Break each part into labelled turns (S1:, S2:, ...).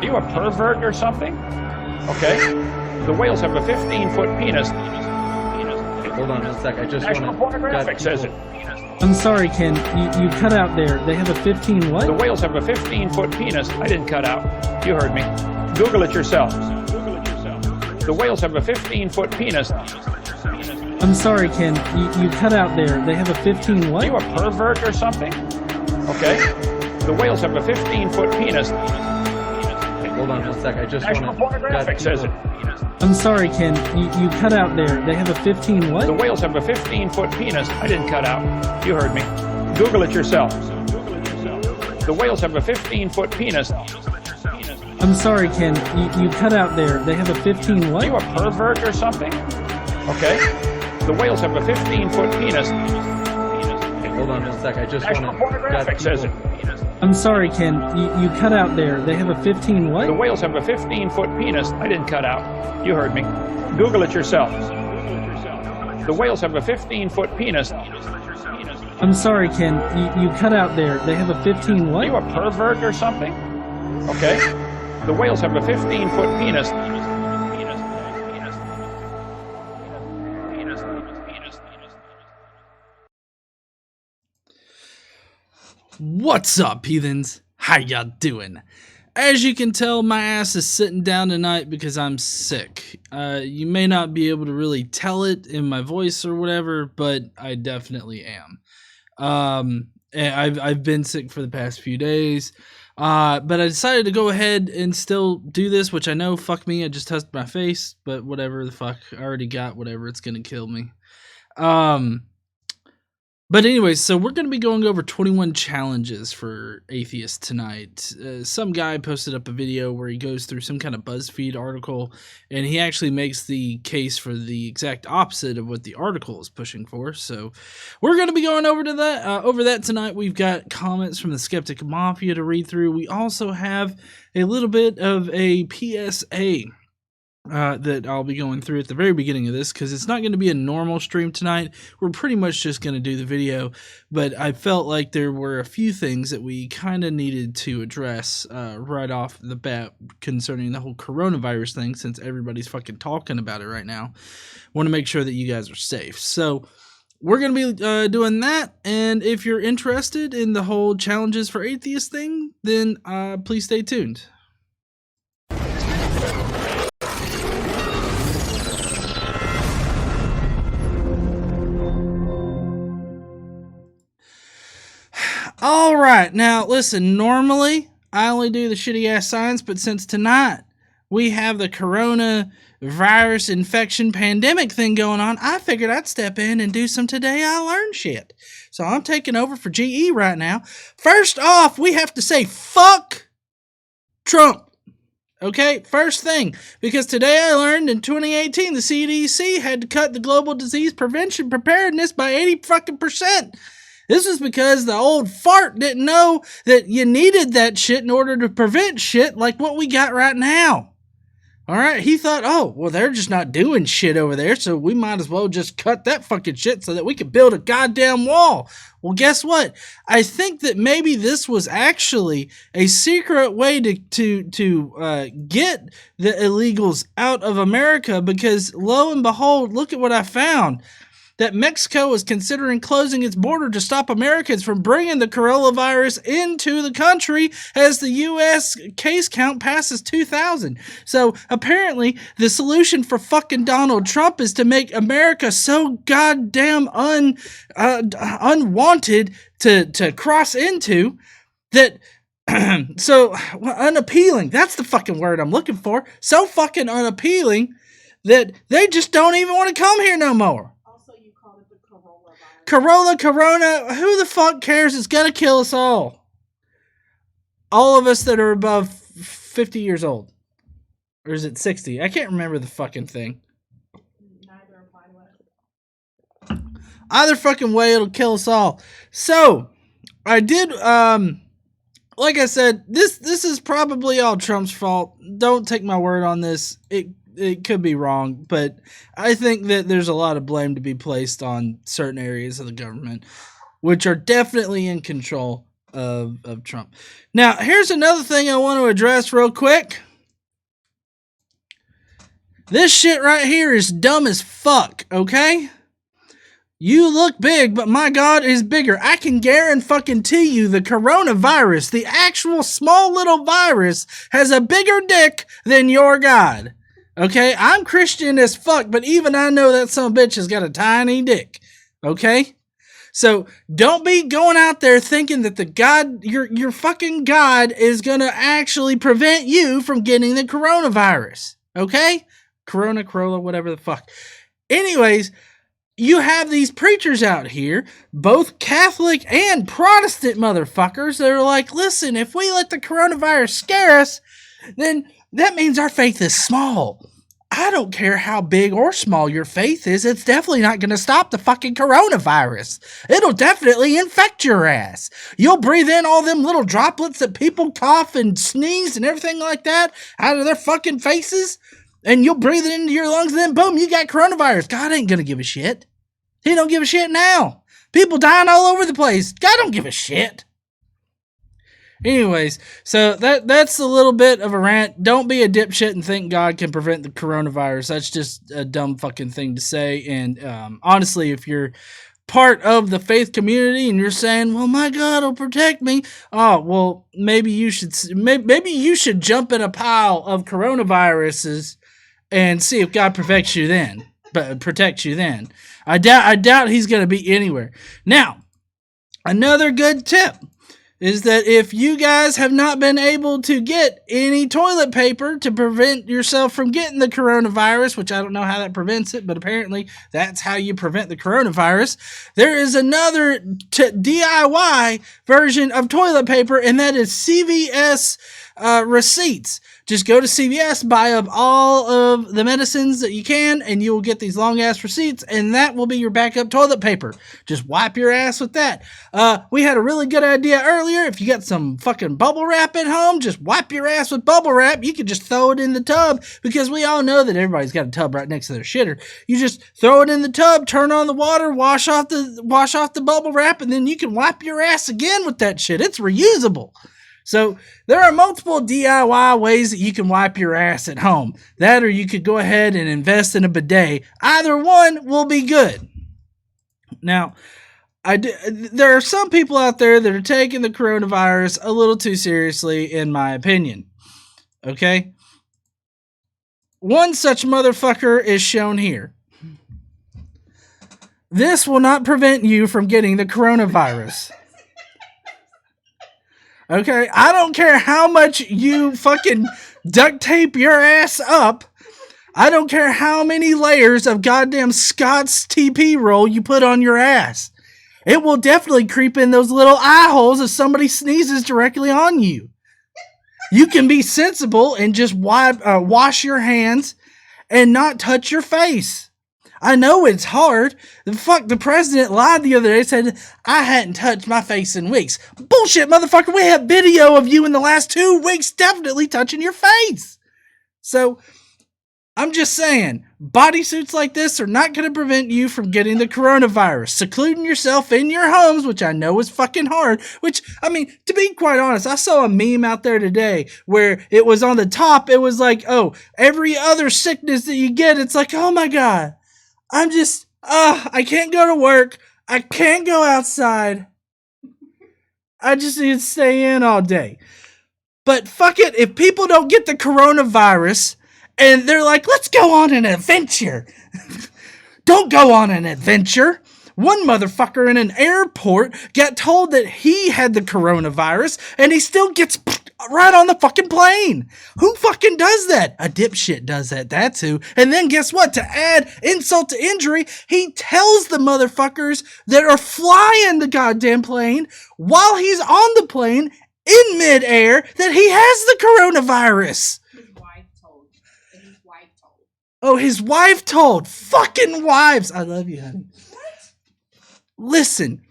S1: you a pervert or something? Okay. The whales have a 15-foot penis.
S2: Hold on a sec. I just
S1: National Pornographic says it.
S3: I'm sorry, Ken. You cut out there. They have a 15 what?
S1: The whales have a 15-foot penis. I didn't cut out. You heard me. Google it yourself. The whales have a 15-foot penis.
S3: I'm sorry, Ken. You cut out there. They have a 15 what?
S1: Are you a pervert or something? Okay. The whales have a 15-foot penis.
S2: Hold on a sec. I just
S1: National Pornographic says it.
S3: I'm sorry, Ken. You cut out there. They have a 15 what?
S1: The whales have a 15-foot penis. I didn't cut out. You heard me. Google it yourself. The whales have a 15-foot penis.
S3: I'm sorry, Ken. You cut out there. They have a 15 what?
S1: Are you a pervert or something? Okay. The whales have a 15-foot penis.
S2: Hold on a sec. I just
S1: National Pornographic says it.
S3: I'm sorry, Ken. You cut out there. They have a 15 what?
S1: The whales have a 15-foot penis. I didn't cut out. You heard me. Google it yourself. The whales have a 15-foot penis.
S3: I'm sorry, Ken. You cut out there. They have a 15 what?
S1: Are you a pervert or something? Okay. The whales have a 15-foot penis.
S4: What's up, heathens? How y'all doing? As you can tell, my ass is sitting down tonight because I'm sick. You may not be able to really tell it in my voice or whatever, but I definitely am. And I've been sick for the past few days, but I decided to go ahead and still do this, which I know, fuck me, I just touched my face, but whatever the fuck, I already got whatever, it's gonna kill me. But anyways, so we're going to be going over 21 challenges for atheists tonight. Some guy posted up a video where he goes through some kind of BuzzFeed article, and he actually makes the case for the exact opposite of what the article is pushing for. So we're going to be going over that tonight. We've got comments from the Skeptic Mafia to read through. We also have a little bit of a PSA that I'll be going through at the very beginning of this, because it's not going to be a normal stream tonight. We're pretty much just going to do the video, but I felt like there were a few things that we kind of needed to address right off the bat concerning the whole coronavirus thing, since everybody's fucking talking about it right now. Want to make sure that you guys are safe. So we're going to be doing that, and if you're interested in the whole Challenges for Atheists thing, then please stay tuned. All right, now listen, normally I only do the shitty ass signs, but since tonight we have the coronavirus infection pandemic thing going on, I figured I'd step in and do some Today I Learned shit. So I'm taking over for GE right now. First off, we have to say fuck Trump. Okay, first thing, because today I learned in 2018 the CDC had to cut the global disease prevention preparedness by 80%. This is because the old fart didn't know that you needed that shit in order to prevent shit like what we got right now. All right, he thought, oh, well, they're just not doing shit over there, so we might as well just cut that fucking shit so that we can build a goddamn wall. Well, guess what? I think that maybe this was actually a secret way to get the illegals out of America, because lo and behold, look at what I found. That Mexico is considering closing its border to stop Americans from bringing the coronavirus into the country as the U.S. case count passes 2,000. So apparently the solution for fucking Donald Trump is to make America so goddamn unwanted to cross into that so unappealing. That's the fucking word I'm looking for. So fucking unappealing that they just don't even want to come here no more. Corona, who the fuck cares? It's gonna kill us all. All of us that are above 50 years old. Or is it 60? I can't remember the fucking thing. Either fucking way, it'll kill us all. So, I did, like I said, this is probably all Trump's fault. Don't take my word on this. It could be wrong, but I think that there's a lot of blame to be placed on certain areas of the government, which are definitely in control of Trump. Now, here's another thing I want to address real quick. This shit right here is dumb as fuck, okay? You look big, but my God is bigger. I can guarantee you the coronavirus, the actual small little virus, has a bigger dick than your God. Okay? I'm Christian as fuck, but even I know that son of a bitch has got a tiny dick. Okay? So don't be going out there thinking that the God, your fucking God is gonna actually prevent you from getting the coronavirus. Okay? Corolla, whatever the fuck. Anyways, you have these preachers out here, both Catholic and Protestant motherfuckers, that are like, listen, if we let the coronavirus scare us, then that means our faith is small. I don't care how big or small your faith is, it's definitely not going to stop the fucking coronavirus. It'll definitely infect your ass. You'll breathe in all them little droplets that people cough and sneeze and everything like that out of their fucking faces. And you'll breathe it into your lungs, and then boom, you got coronavirus. God ain't gonna give a shit. He don't give a shit now. People dying all over the place. God don't give a shit. Anyways, so that's a little bit of a rant. Don't be a dipshit and think God can prevent the coronavirus. That's just a dumb fucking thing to say. And honestly, if you're part of the faith community and you're saying, well, my God will protect me. Oh, well, maybe you should jump in a pile of coronaviruses and see if God protects you then. I doubt he's going to be anywhere. Now, another good tip is that if you guys have not been able to get any toilet paper to prevent yourself from getting the coronavirus, which I don't know how that prevents it, but apparently that's how you prevent the coronavirus, there is another DIY version of toilet paper, and that is CVS receipts. Just go to CVS, buy up all of the medicines that you can, and you will get these long-ass receipts, and that will be your backup toilet paper. Just wipe your ass with that. We had a really good idea earlier. If you got some fucking bubble wrap at home, just wipe your ass with bubble wrap. You could just throw it in the tub, because we all know that everybody's got a tub right next to their shitter. You just throw it in the tub, turn on the water, wash off the bubble wrap, and then you can wipe your ass again with that shit. It's reusable. So there are multiple DIY ways that you can wipe your ass at home. That, or you could go ahead and invest in a bidet. Either one will be good. Now, there are some people out there that are taking the coronavirus a little too seriously, in my opinion. Okay? One such motherfucker is shown here. This will not prevent you from getting the coronavirus. Okay, I don't care how much you fucking duct tape your ass up. I don't care how many layers of goddamn Scott's TP roll you put on your ass. It will definitely creep in those little eye holes if somebody sneezes directly on you. You can be sensible and just wash your hands and not touch your face. I know it's hard. The president lied the other day, said I hadn't touched my face in weeks. Bullshit, motherfucker. We have video of you in the last 2 weeks definitely touching your face. So, I'm just saying, bodysuits like this are not going to prevent you from getting the coronavirus. Secluding yourself in your homes, which I know is fucking hard, which, I mean, to be quite honest, I saw a meme out there today where it was on the top, it was like, oh, every other sickness that you get, it's like, oh my God. I can't go to work. I can't go outside. I just need to stay in all day. But fuck it, if people don't get the coronavirus and they're like, let's go on an adventure. Don't go on an adventure. One motherfucker in an airport got told that he had the coronavirus and he still gets right on the fucking plane. Who fucking does that? A dipshit does that. That's who. And then guess what? To add insult to injury, he tells the motherfuckers that are flying the goddamn plane while he's on the plane in midair that he has the coronavirus.
S5: His wife told. And his wife told.
S4: Oh, his wife told. Fucking wives. I love you, honey. Listen,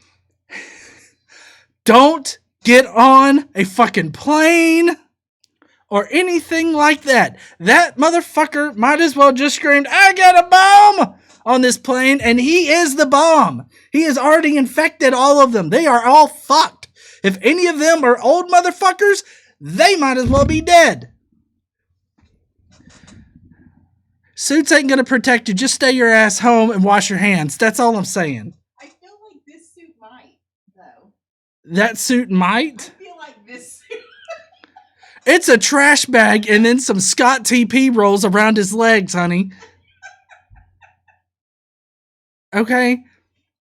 S4: don't get on a fucking plane or anything like that. That motherfucker might as well just screamed, I got a bomb on this plane, and he is the bomb. He has already infected all of them. They are all fucked. If any of them are old motherfuckers, they might as well be dead. Suits ain't gonna protect you. Just stay your ass home and wash your hands. That's all I'm saying.
S5: I feel like this suit might, though.
S4: That suit might?
S5: I feel like this suit.
S4: It's a trash bag and then some Scott TP rolls around his legs, honey. Okay?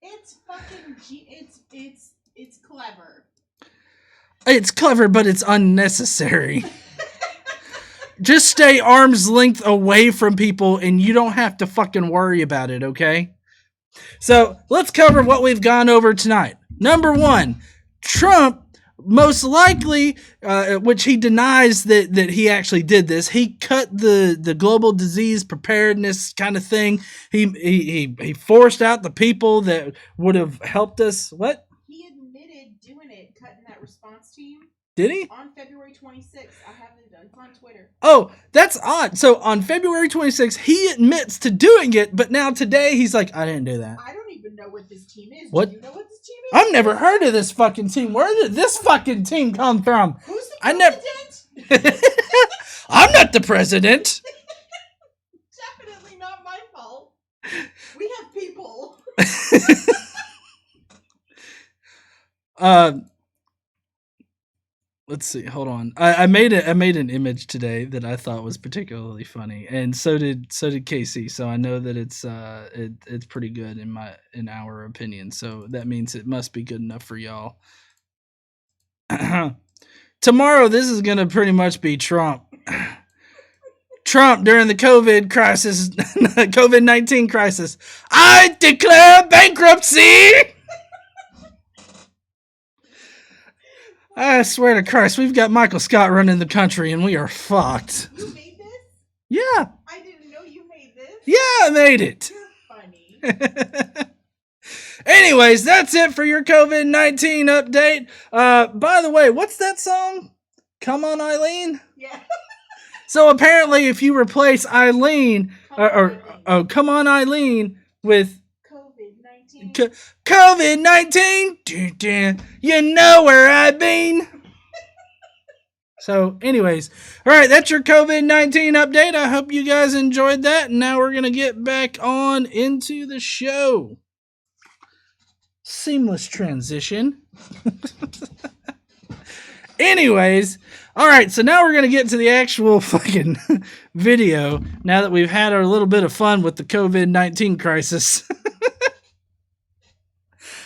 S5: It's fucking it's clever.
S4: It's clever, but it's unnecessary. Just stay arm's length away from people and you don't have to fucking worry about it, okay? So let's cover what we've gone over tonight. Number one, Trump most likely, which he denies that he actually did this, he cut the global disease preparedness kind of thing. He forced out the people that would have helped us. What?
S5: He admitted doing it, cutting that response team.
S4: Did he?
S5: On February 26th. I have it done. It's on Twitter.
S4: Oh, that's odd. So on February 26th, he admits to doing it, but now today he's like, I didn't do that.
S5: I don't even know what this team is.
S4: What?
S5: Do you know what this team is?
S4: I've never heard of this fucking team. Where did this fucking team come from?
S5: Who's the
S4: I never.
S5: president?
S4: I'm not the president.
S5: Definitely not my fault. We have people.
S4: Let's see. Hold on. I made an image today that I thought was particularly funny, and so did Casey. So I know that it's pretty good in our opinion. So that means it must be good enough for y'all. Tomorrow, this is gonna pretty much be Trump. Trump during the COVID crisis, COVID-19 crisis. I declare bankruptcy. I swear to Christ, we've got Michael Scott running the country and we are fucked.
S5: You made this?
S4: Yeah.
S5: I didn't know you made this.
S4: Yeah, I made it.
S5: You're funny.
S4: Anyways, that's it for your COVID-19 update. By the way, what's that song? Come on, Eileen?
S5: Yeah.
S4: So apparently if you replace Eileen, Come on, Eileen with COVID-19, you know where I've been. So anyways, all right, that's your COVID-19 update. I hope you guys enjoyed that. And now we're going to get back on into the show. Seamless transition. Anyways, all right, so now we're going to get to the actual fucking video now that we've had our little bit of fun with the COVID-19 crisis.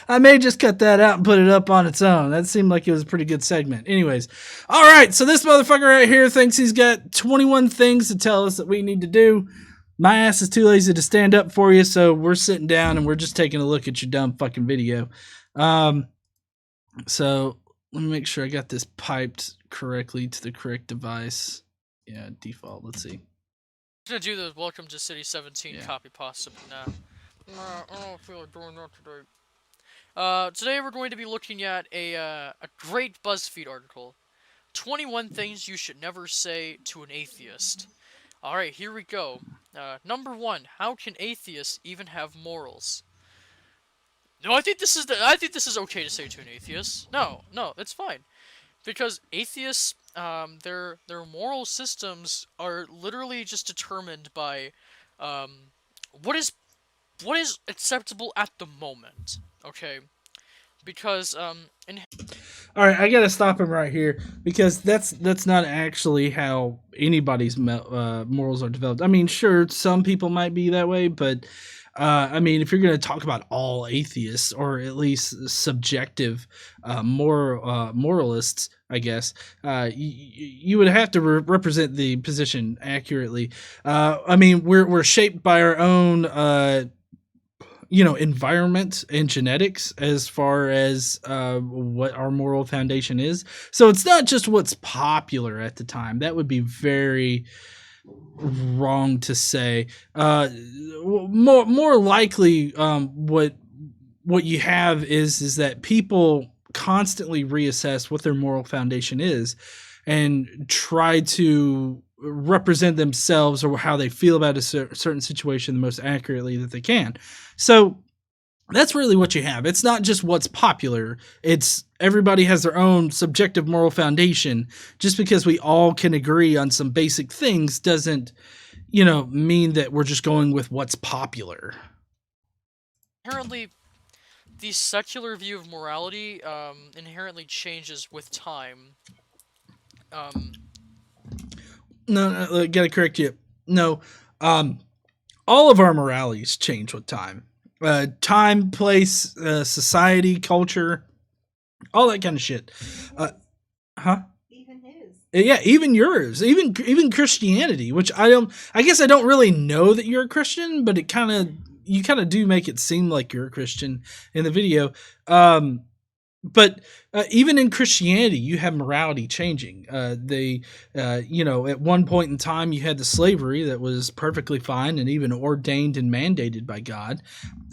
S4: I may just cut that out and put it up on its own. That seemed like it was a pretty good segment. Anyways, all right, so this motherfucker right here thinks he's got 21 things to tell us that we need to do. My ass is too lazy to stand up for you, so we're sitting down and we're just taking a look at your dumb fucking video. So let me make sure I got this piped correctly to the correct device. Yeah, default. Let's see.
S6: I'm gonna do the Welcome to City 17 copy pasta, but nah. I don't feel like doing that today. Today we're going to be looking at a great BuzzFeed article. 21 things you should never say to an atheist. Alright, here we go. Number 1, how can atheists even have morals? No, I think this is okay to say to an atheist. No, it's fine. Because atheists, their moral systems are literally just determined by what is acceptable at the moment. Okay, because
S4: all right, I gotta stop him right here because that's not actually how anybody's morals are developed. I mean, sure, some people might be that way, but I mean, if you're gonna talk about all atheists or at least subjective moralists, I guess you would have to represent the position accurately. I mean, we're shaped by our own environment and genetics as far as what our moral foundation is. So it's not just what's popular at the time. That would be very wrong to say. More likely, what you have is that people constantly reassess what their moral foundation is and try to represent themselves or how they feel about a certain situation the most accurately that they can. So That's really what you have. It's not just what's popular. It's everybody has their own subjective moral foundation. Just because we all can agree on some basic things doesn't, mean that we're just going with what's popular.
S6: Inherently, the secular view of morality inherently changes with time.
S4: No, gotta correct you. No, all of our moralities change with time. Time, place, society, culture, all that kind of shit.
S5: Even his.
S4: Yeah, even yours, even Christianity, which I guess I don't really know that you're a Christian, but you kind of do make it seem like you're a Christian in the video. But even in Christianity, you have morality changing. At one point in time, you had the slavery that was perfectly fine and even ordained and mandated by God.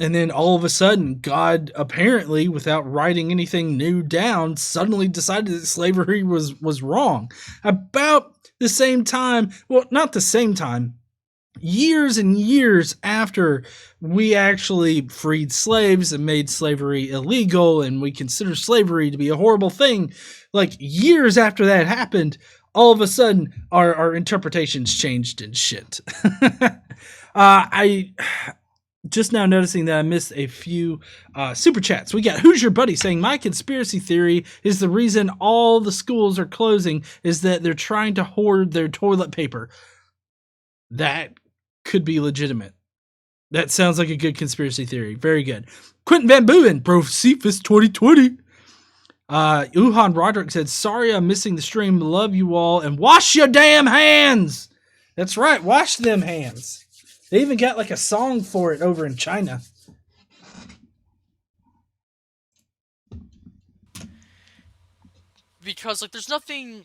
S4: And then all of a sudden, God, apparently, without writing anything new down, suddenly decided that slavery was wrong. About the same time, well, not the same time, years and years after we actually freed slaves and made slavery illegal and we consider slavery to be a horrible thing, like years after that happened, all of a sudden our interpretations changed and shit. I just now noticing that I missed a few super chats. We got Who's Your Buddy saying, my conspiracy theory is the reason all the schools are closing is that they're trying to hoard their toilet paper. That could be legitimate. That sounds like a good conspiracy theory. Very good. Quentin Van Booven, Bro Cephas 2020. Uhan Roderick said, sorry I'm missing the stream. Love you all. And wash your damn hands. That's right. Wash them hands. They even got like a song for it over in China.
S6: Because, like, there's nothing,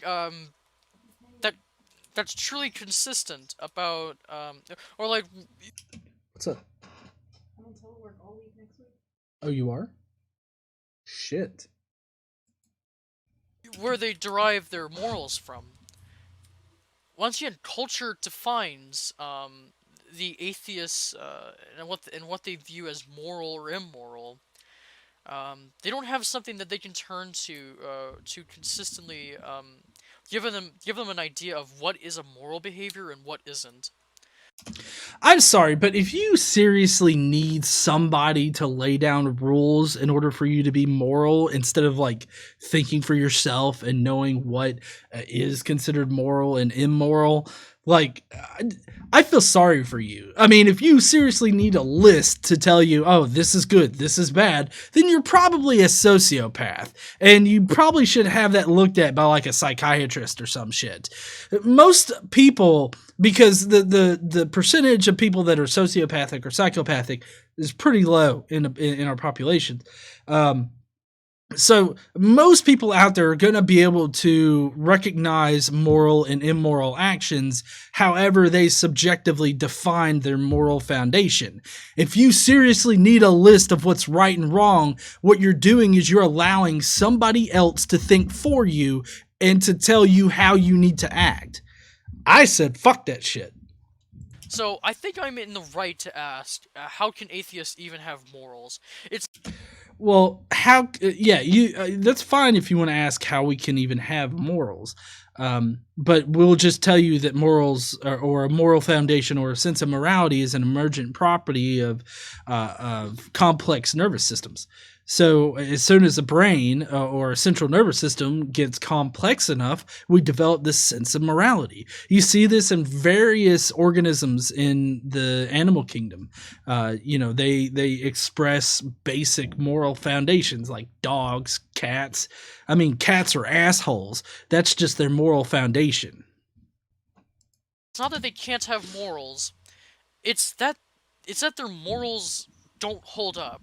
S6: that's truly consistent about, or like...
S4: What's up?
S5: I'm on telework all week next week.
S4: Oh, you are? Shit.
S6: Where they derive their morals from. Once again, culture defines, the atheists, and what they view as moral or immoral. They don't have something that they can turn to consistently, give them an idea of what is a moral behavior and what isn't.
S4: I'm sorry, but if you seriously need somebody to lay down rules in order for you to be moral, instead of like thinking for yourself and knowing what is considered moral and immoral, like, I feel sorry for you. I mean, if you seriously need a list to tell you, oh, this is good, this is bad, then you're probably a sociopath. And you probably should have that looked at by like a psychiatrist or some shit. Most people, because the percentage of people that are sociopathic or psychopathic is pretty low in our population. So most people out there are going to be able to recognize moral and immoral actions, however they subjectively define their moral foundation. If you seriously need a list of what's right and wrong, what you're doing is you're allowing somebody else to think for you and to tell you how you need to act. I said, fuck that shit.
S6: So I think I'm in the right to ask, how can atheists even have morals?
S4: Well, that's fine if you want to ask how we can even have morals. But we'll just tell you that morals or a moral foundation or a sense of morality is an emergent property of complex nervous systems. So as soon as the brain or a central nervous system gets complex enough, we develop this sense of morality. You see this in various organisms in the animal kingdom. They express basic moral foundations like dogs, cats. I mean, cats are assholes. That's just their moral foundation.
S6: It's not that they can't have morals. It's that their morals don't hold up.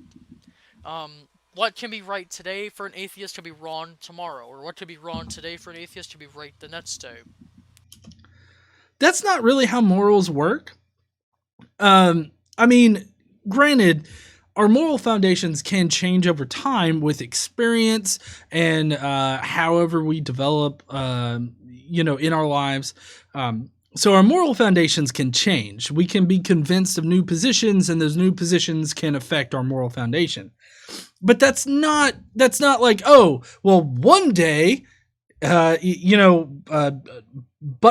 S6: What can be right today for an atheist can be wrong tomorrow, or what could be wrong today for an atheist can be right the next day.
S4: That's not really how morals work. I mean, granted, our moral foundations can change over time with experience and however we develop, in our lives. So our moral foundations can change. We can be convinced of new positions, and those new positions can affect our moral foundation. But that's not like, oh, well, one day, butt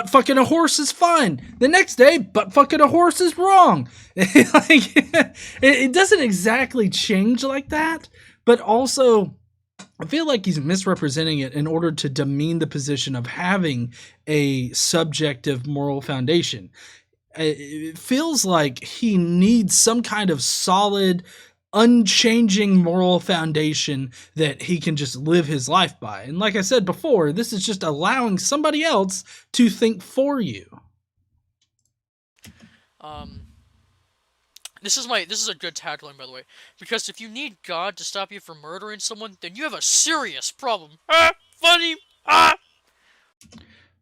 S4: fucking a horse is fine. The next day, butt fucking a horse is wrong. It doesn't exactly change like that, but also I feel like he's misrepresenting it in order to demean the position of having a subjective moral foundation. It feels like he needs some kind of solid, unchanging moral foundation that he can just live his life by. And like I said before, this is just allowing somebody else to think for you.
S6: This is a good tagline, by the way, because if you need God to stop you from murdering someone, then you have a serious problem. Funny.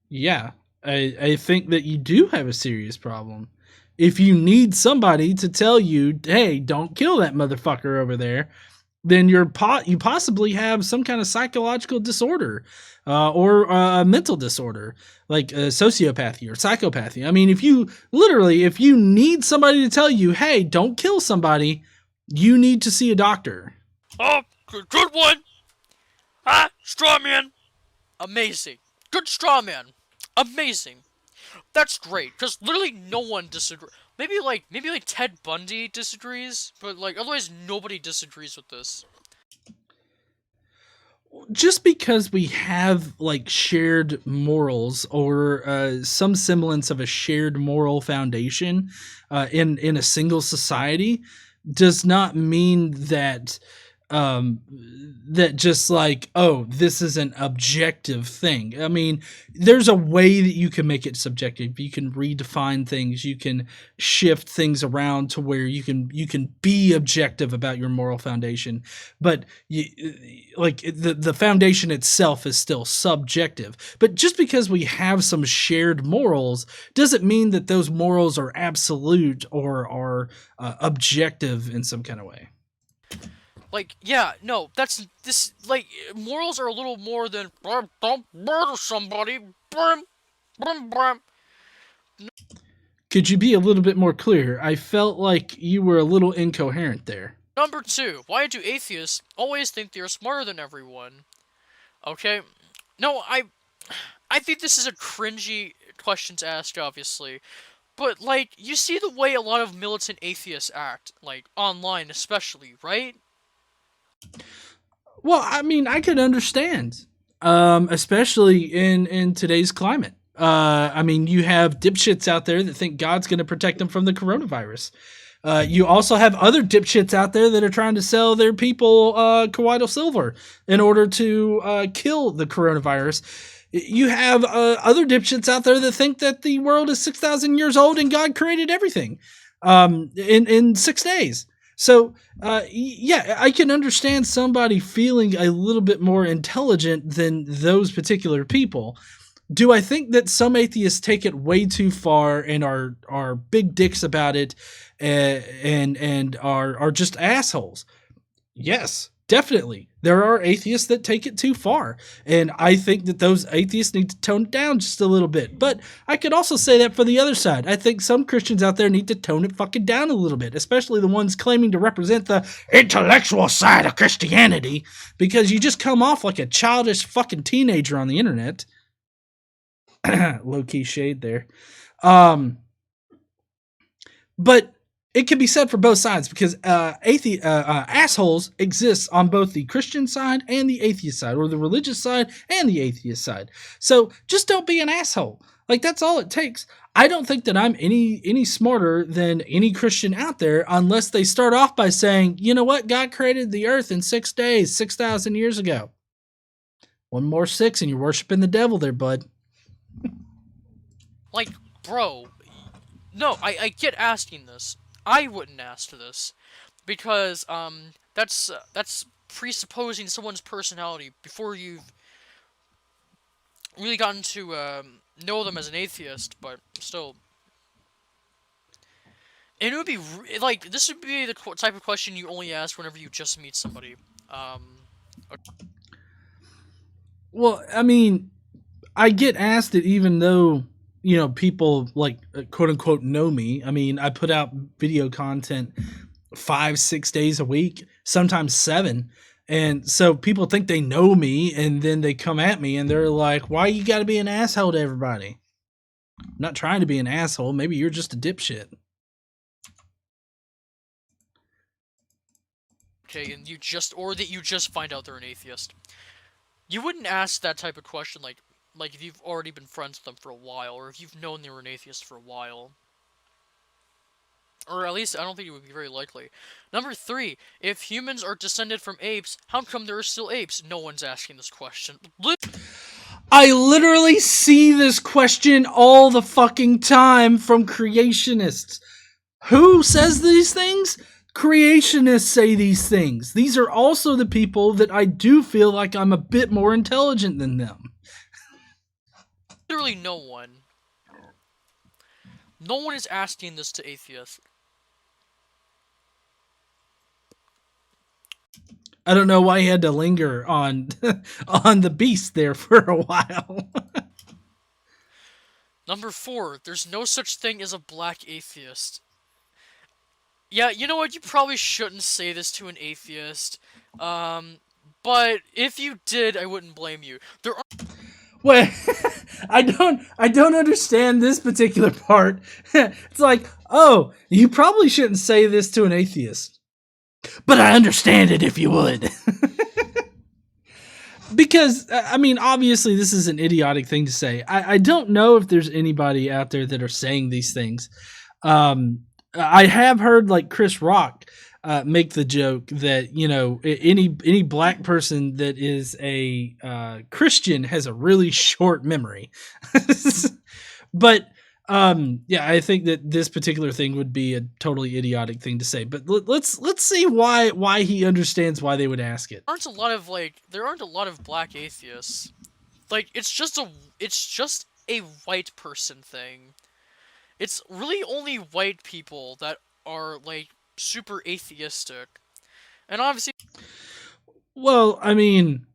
S4: Yeah, I think that you do have a serious problem. If you need somebody to tell you, hey, don't kill that motherfucker over there, then you possibly have some kind of psychological disorder or a mental disorder, like sociopathy or psychopathy. I mean, if you need somebody to tell you, hey, don't kill somebody, you need to see a doctor.
S6: Oh, good one. Straw man. Amazing. Good straw man. Amazing. That's great, because literally no one disagrees. Maybe like Ted Bundy disagrees, but like otherwise nobody disagrees with this.
S4: Just because we have like shared morals or some semblance of a shared moral foundation in a single society does not mean that that just like, oh, this is an objective thing. I mean, there's a way that you can make it subjective. You can redefine things. You can shift things around to where you can be objective about your moral foundation. But the foundation itself is still subjective. But just because we have some shared morals doesn't mean that those morals are absolute or are objective in some kind of way.
S6: Like, yeah, no, like, morals are a little more than, don't murder somebody,
S4: Could you be a little bit more clear? I felt like you were a little incoherent there.
S6: Number 2, why do atheists always think they're smarter than everyone? Okay, no, I think this is a cringy question to ask, obviously, but, like, you see the way a lot of militant atheists act, like, online especially, right?
S4: Well, I mean, I can understand, especially in today's climate. I mean, you have dipshits out there that think God's going to protect them from the coronavirus. You also have other dipshits out there that are trying to sell their people colloidal silver in order to kill the coronavirus. You have other dipshits out there that think that the world is 6,000 years old and God created everything in 6 days. So, yeah, I can understand somebody feeling a little bit more intelligent than those particular people. Do I think that some atheists take it way too far and are big dicks about it and are just assholes? Yes, definitely. There are atheists that take it too far, and I think that those atheists need to tone it down just a little bit. But I could also say that for the other side. I think some Christians out there need to tone it fucking down a little bit, especially the ones claiming to represent the intellectual side of Christianity, because you just come off like a childish fucking teenager on the internet. Low-key shade there. But it can be said for both sides, because assholes exist on both the Christian side and the atheist side, or the religious side and the atheist side. So just don't be an asshole. Like, that's all it takes. I don't think that I'm any smarter than any Christian out there unless they start off by saying, you know what, God created the earth in 6 days, 6,000 years ago. One more 6 and you're worshiping the devil there, bud.
S6: Like, bro, no, I get asking this. I wouldn't ask this, because, that's presupposing someone's personality before you've really gotten to, know them as an atheist, but still. And it would be, like, this would be the type of question you only ask whenever you just meet somebody.
S4: Well, I mean, I get asked it even though, people like quote unquote know me. I mean, I put out video content 5-6 days a week, sometimes 7. And so people think they know me, and then they come at me and they're like, why you got to be an asshole to everybody? I'm not trying to be an asshole. Maybe you're just a dipshit.
S6: Okay, and you just find out they're an atheist. You wouldn't ask that type of question like if you've already been friends with them for a while, or if you've known they were an atheist for a while. Or at least, I don't think it would be very likely. Number 3, if humans are descended from apes, how come there are still apes? No one's asking this question.
S4: I literally see this question all the fucking time from creationists. Who says these things? Creationists say these things. These are also the people that I do feel like I'm a bit more intelligent than them.
S6: Literally no one. No one is asking this to atheists.
S4: I don't know why he had to linger on on the beast there for a while.
S6: Number 4, there's no such thing as a black atheist. Yeah, you know what? You probably shouldn't say this to an atheist. But if you did, I wouldn't blame you. There are
S4: Well, I don't understand this particular part. It's like, oh, you probably shouldn't say this to an atheist. But I understand it if you would. Because, I mean, obviously this is an idiotic thing to say. I don't know if there's anybody out there that are saying these things. I have heard, like, Chris Rock make the joke that, any black person that is a Christian has a really short memory. But yeah, I think that this particular thing would be a totally idiotic thing to say. But let's see why he understands why they would ask it.
S6: There aren't a lot of black atheists. Like, it's just a white person thing. It's really only white people that are, like, super atheistic. And obviously,
S4: well, I mean,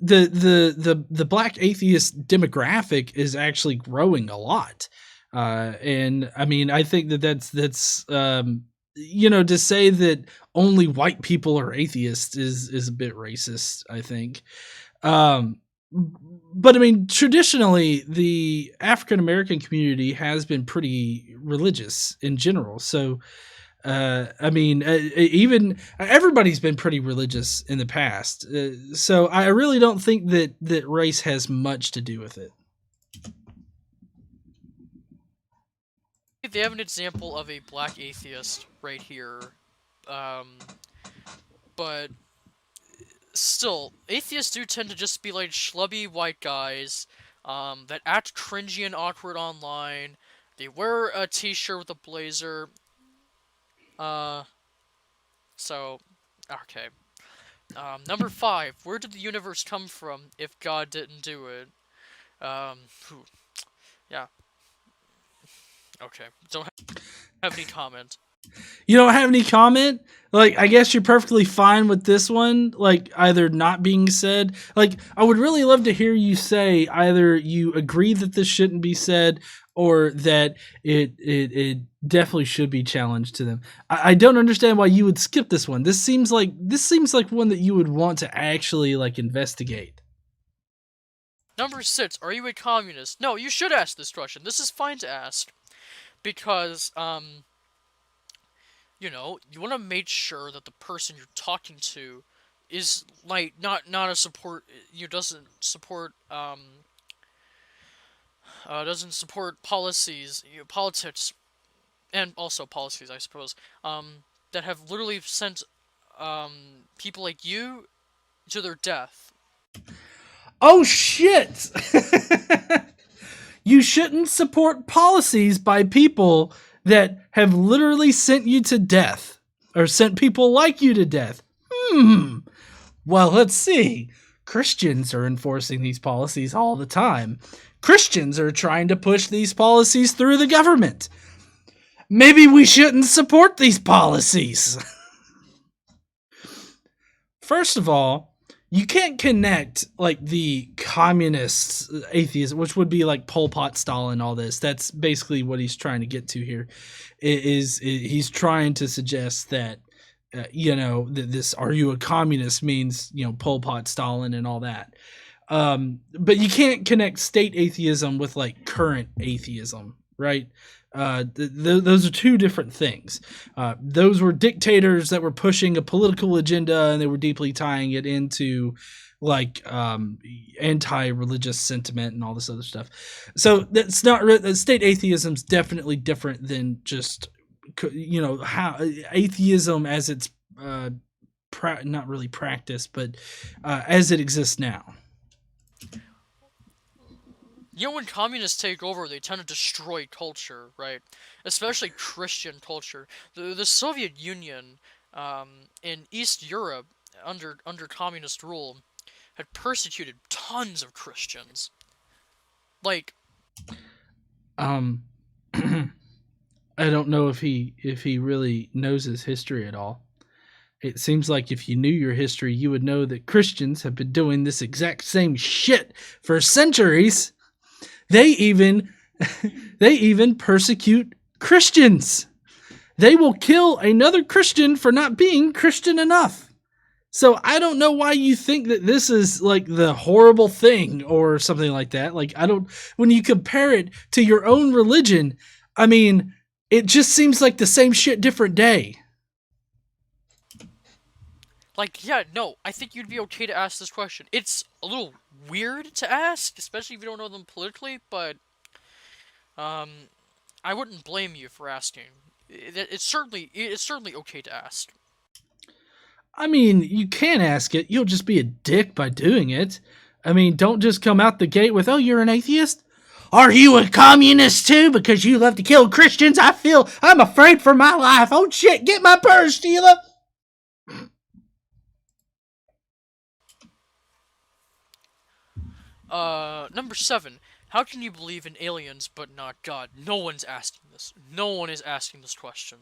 S4: the black atheist demographic is actually growing a lot. And I mean, I think that's to say that only white people are atheists is a bit racist, I think. But I mean, traditionally, the African American community has been pretty religious in general. So, I mean, even everybody's been pretty religious in the past. So I really don't think that race has much to do with it.
S6: they have an example of a black atheist right here. But still, atheists do tend to just be like schlubby white guys that act cringy and awkward online. They wear a t-shirt with a blazer. So, okay. Number 5. Where did the universe come from if God didn't do it? Yeah. Okay. Don't have any comment.
S4: You don't have any comment? Like, I guess you're perfectly fine with this one, like, either not being said. Like, I would really love to hear you say either you agree that this shouldn't be said or that it definitely should be challenged to them. I don't understand why you would skip this one. This seems like one that you would want to actually, like, investigate.
S6: Number 6. Are you a communist? No, you should ask this question. This is fine to ask. Because, you know, you want to make sure that the person you're talking to is, like, not a support, doesn't support policies, politics, and also policies, I suppose, that have literally sent, people like you to their death.
S4: Oh, shit! You shouldn't support policies by people that have literally sent you to death, or sent people like you to death. Well, let's see. Christians are enforcing these policies all the time. Christians are trying to push these policies through the government. Maybe we shouldn't support these policies. First of all, you can't connect like the communist atheism, which would be like Pol Pot, Stalin, all this. That's basically what he's trying to get to here. He's trying to suggest that this "are you a communist" means Pol Pot, Stalin, and all that. But you can't connect state atheism with like current atheism, right? Those are two different things. Those were dictators that were pushing a political agenda, and they were deeply tying it into like anti-religious sentiment and all this other stuff. So that's not state atheism is definitely different than just how atheism as it's not really practice, but as it exists now.
S6: When communists take over, they tend to destroy culture, right? Especially Christian culture. The Soviet Union, in East Europe, under communist rule, had persecuted tons of Christians. Like,
S4: I don't know if he really knows his history at all. It seems like if you knew your history, you would know that Christians have been doing this exact same shit for centuries. They even persecute Christians. They will kill another Christian for not being Christian enough. So I don't know why you think that this is like the horrible thing or something like that. Like when you compare it to your own religion, I mean, it just seems like the same shit, different day.
S6: Like, yeah, no, I think you'd be okay to ask this question. It's a little weird to ask, especially if you don't know them politically, but I wouldn't blame you for asking. It's certainly okay to ask.
S4: I mean, you can ask it. You'll just be a dick by doing it. I mean, don't just come out the gate with, "Oh, you're an atheist? Are you a communist too because you love to kill Christians? I'm afraid for my life. Oh shit, get my purse, Sheila."
S6: Number 7. How can you believe in aliens but not God? No one's asking this. No one is asking this question.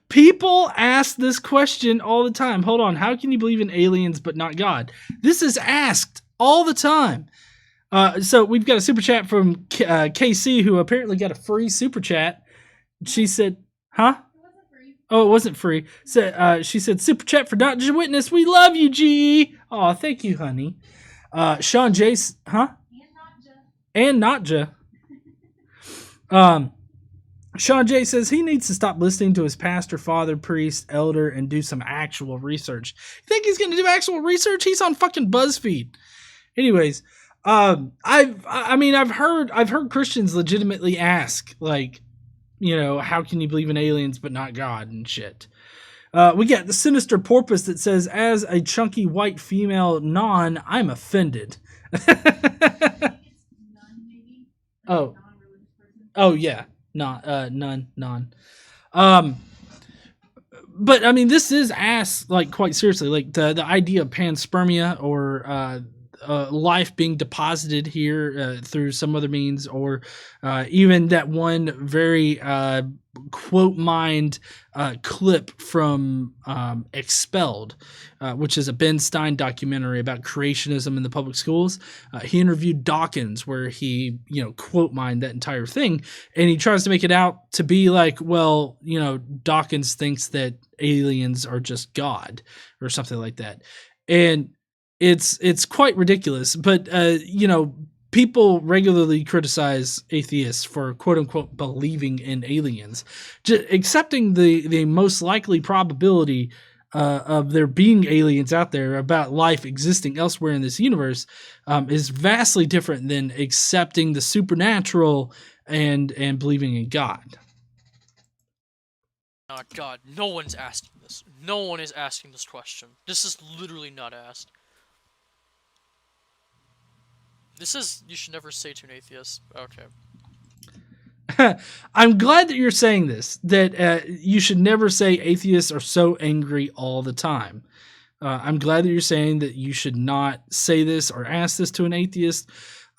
S4: People ask this question all the time. Hold on. How can you believe in aliens but not God? This is asked all the time. So we've got a super chat from KC, who apparently got a free super chat. She said, huh? Oh, it wasn't free. So, she said, "Super chat for Dr. Witness. We love you, G." Oh, thank you, honey. Sean Jace, huh? And Notja. Sean J says he needs to stop listening to his pastor, father, priest, elder, and do some actual research. You think he's going to do actual research? He's on fucking BuzzFeed. Anyways, I've heard Christians legitimately ask, like, how can you believe in aliens but not God and shit. We got the Sinister Porpoise that says, "As a chunky white female I'm offended." Oh yeah, non. But I mean, this is asked like quite seriously, like the idea of panspermia or life being deposited here through some other means, or even that one very quote mined clip from Expelled, which is a Ben Stein documentary about creationism in the public schools. He interviewed Dawkins, where he quote mined that entire thing, and he tries to make it out to be like, well, Dawkins thinks that aliens are just God or something like that, and it's quite ridiculous. But people regularly criticize atheists for quote unquote believing in aliens. Accepting the most likely probability of there being aliens out there, about life existing elsewhere in this universe, is vastly different than accepting the supernatural and believing in God.
S6: Not God. No one's asking this. No one is asking this question. This is literally not asked. This is, you should never say to an atheist. Okay.
S4: I'm glad that you're saying this, that you should never say atheists are so angry all the time. I'm glad that you're saying that you should not say this or ask this to an atheist.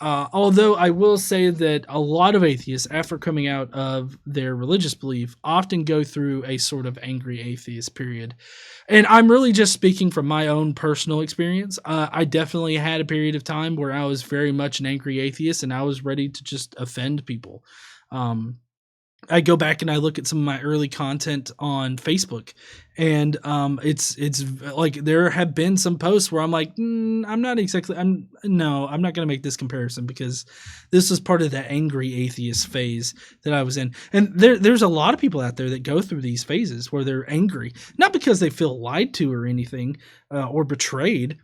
S4: Although I will say that a lot of atheists, after coming out of their religious belief, often go through a sort of angry atheist period. And I'm really just speaking from my own personal experience. I definitely had a period of time where I was very much an angry atheist and I was ready to just offend people. I go back and I look at some of my early content on Facebook, and it's like there have been some posts where I'm like, I'm not going to make this comparison because this is part of that angry atheist phase that I was in. And there's a lot of people out there that go through these phases where they're angry, not because they feel lied to or anything or betrayed.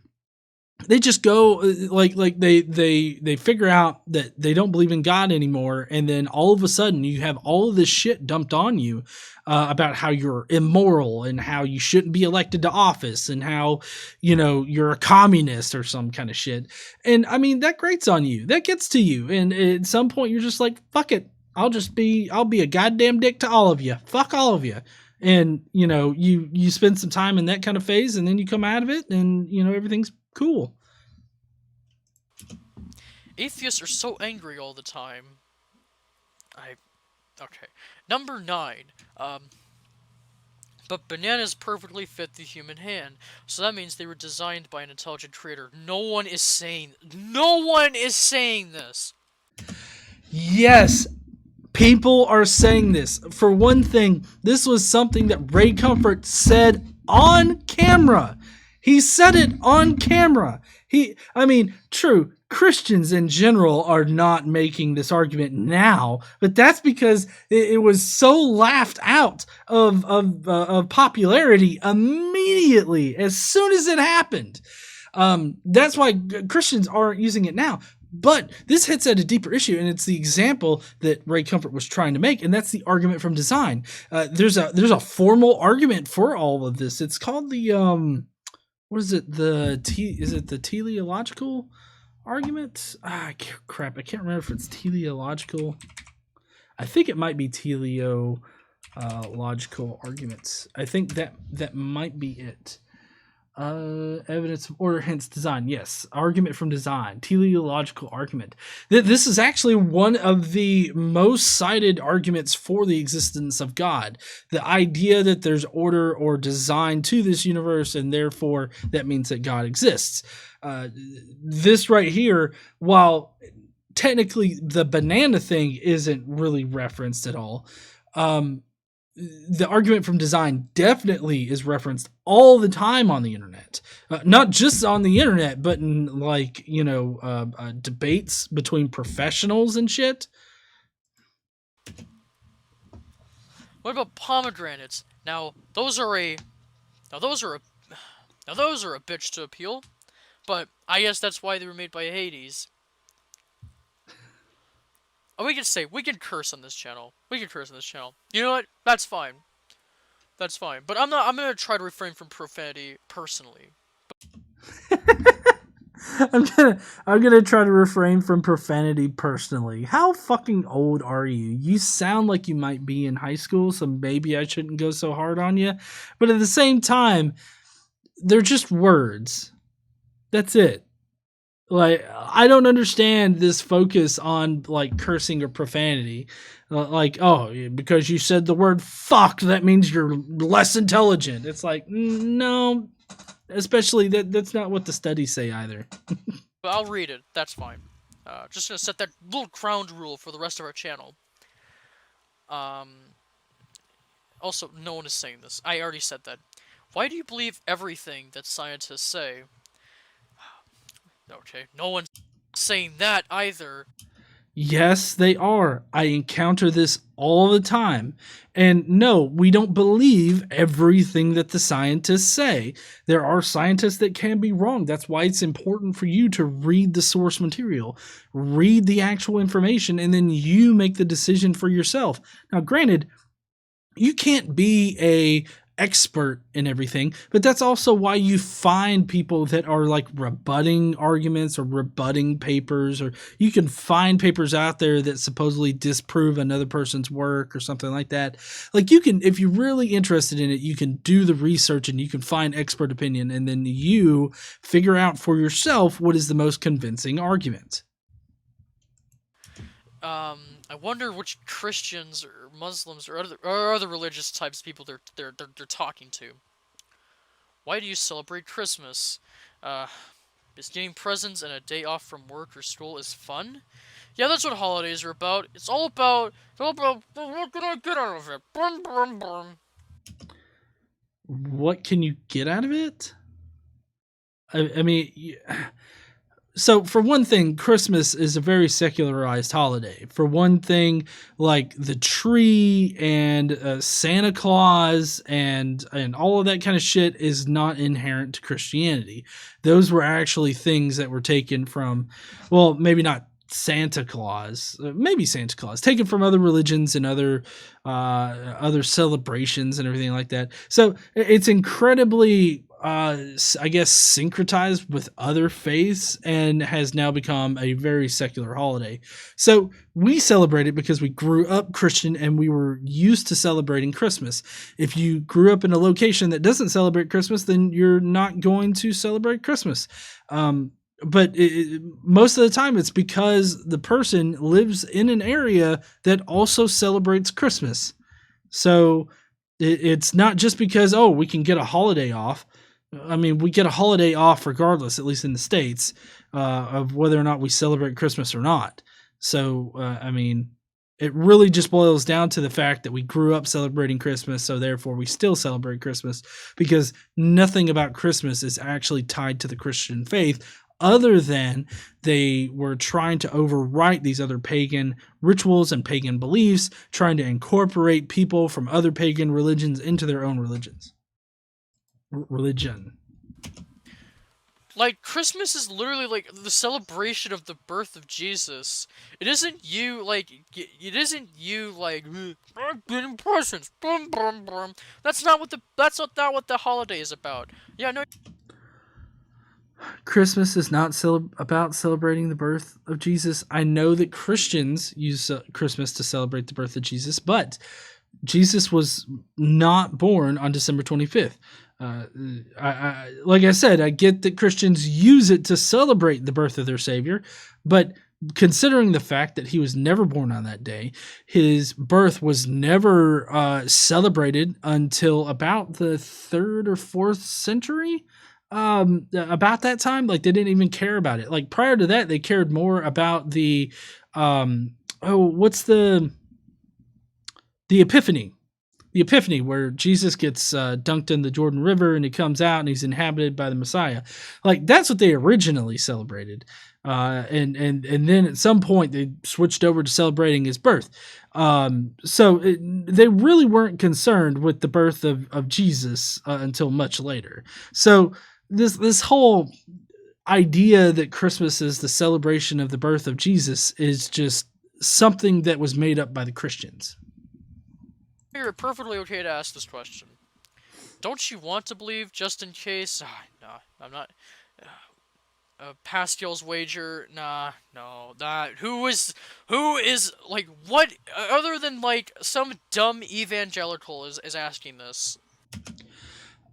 S4: They just go like they figure out that they don't believe in God anymore, and then all of a sudden you have all of this shit dumped on you about how you're immoral and how you shouldn't be elected to office and how you're a communist or some kind of shit. And I mean that grates on you, that gets to you, and at some point you're just like, fuck it, I'll be a goddamn dick to all of you, fuck all of you. And you spend some time in that kind of phase, and then you come out of it, and everything's cool.
S6: Atheists are so angry all the time. Okay. Number 9. But bananas perfectly fit the human hand. So that means they were designed by an intelligent creator. No one is saying this.
S4: Yes. People are saying this. For one thing, this was something that Ray Comfort said on camera. He said it on camera. True, Christians in general are not making this argument now, but that's because it was so laughed out of popularity immediately as soon as it happened. That's why Christians aren't using it now. But this hits at a deeper issue, and it's the example that Ray Comfort was trying to make, and that's the argument from design. There's a formal argument for all of this. It's called the is it the teleological argument? Crap, I can't remember if it's teleological. I think it might be teleological arguments. I think that might be it. Evidence of order, hence design. Yes, argument from design, teleological argument. This is actually one of the most cited arguments for the existence of God. The idea that there's order or design to this universe, and therefore that means that God exists. This right here, while technically the banana thing isn't really referenced at all, the argument from design definitely is referenced all the time on the internet. Not just on the internet, but in debates between professionals and shit.
S6: What about pomegranates? Now those are a bitch to appeal, but I guess that's why they were made by Hades. We can curse on this channel. You know what? That's fine. But I'm gonna try to refrain from profanity personally.
S4: I'm gonna try to refrain from profanity personally. How fucking old are you? You sound like you might be in high school, so maybe I shouldn't go so hard on you. But at the same time, they're just words. That's it. Like, I don't understand this focus on, like, cursing or profanity. Because you said the word fuck, that means you're less intelligent. It's like, no. Especially, that's not what the studies say either.
S6: But I'll read it. That's fine. Just gonna set that little ground rule for the rest of our channel. Also, no one is saying this. I already said that. Why do you believe everything that scientists say? Okay, no one's saying that either.
S4: Yes, they are. I encounter this all the time. And no, we don't believe everything that the scientists say. There are scientists that can be wrong. That's why it's important for you to read the source material, read the actual information, and then you make the decision for yourself. Now, granted, you can't be a expert in everything, but that's also why you find people that are like rebutting arguments or rebutting papers, or you can find papers out there that supposedly disprove another person's work or something like that. Like, you can, if you're really interested in it, you can do the research and you can find expert opinion, and then you figure out for yourself what is the most convincing argument.
S6: I wonder which Christians or Muslims or other religious types of people they're talking to. Why do you celebrate Christmas? Is getting presents and a day off from work or school is fun? Yeah, that's what holidays are about. It's all about what can I get out of it? Brum, brum, brum.
S4: What can you get out of it? I mean, so for one thing, Christmas is a very secularized holiday. For one thing, like the tree and Santa Claus and all of that kind of shit is not inherent to Christianity. Those were actually things that were taken from, well, maybe not Santa Claus, maybe Santa Claus, taken from other religions and other celebrations and everything like that. So it's incredibly I guess syncretized with other faiths and has now become a very secular holiday. So we celebrate it because we grew up Christian and we were used to celebrating Christmas. If you grew up in a location that doesn't celebrate Christmas, then you're not going to celebrate Christmas. But most of the time it's because the person lives in an area that also celebrates Christmas. So it's not just because, oh, we can get a holiday off. I mean, we get a holiday off regardless, at least in the States, of whether or not we celebrate Christmas or not. So, I mean, it really just boils down to the fact that we grew up celebrating Christmas, so therefore we still celebrate Christmas, because nothing about Christmas is actually tied to the Christian faith, other than they were trying to overwrite these other pagan rituals and pagan beliefs, trying to incorporate people from other pagan religions into their own religion.
S6: Like, Christmas is literally like the celebration of the birth of Jesus. It isn't you like I'm getting presents. Brum, brum, brum. That's not what the holiday is about. Yeah, no.
S4: Christmas is not about celebrating the birth of Jesus. I know that Christians use Christmas to celebrate the birth of Jesus, but Jesus was not born on December 25th. Like I said, I get that Christians use it to celebrate the birth of their Savior, but considering the fact that he was never born on that day, his birth was never celebrated until about the 3rd or 4th century. About that time, like they didn't even care about it. Like prior to that, they cared more about the what's the Epiphany. The Epiphany, where Jesus gets dunked in the Jordan River and he comes out and he's inhabited by the Messiah. Like that's what they originally celebrated. And then at some point they switched over to celebrating his birth. They really weren't concerned with the birth of Jesus until much later. So this whole idea that Christmas is the celebration of the birth of Jesus is just something that was made up by the Christians.
S6: You're perfectly okay to ask this question. Don't you want to believe, just in case? No, I'm not. Pascal's wager? Nah, no. Who is like what? Other than like some dumb evangelical is asking this.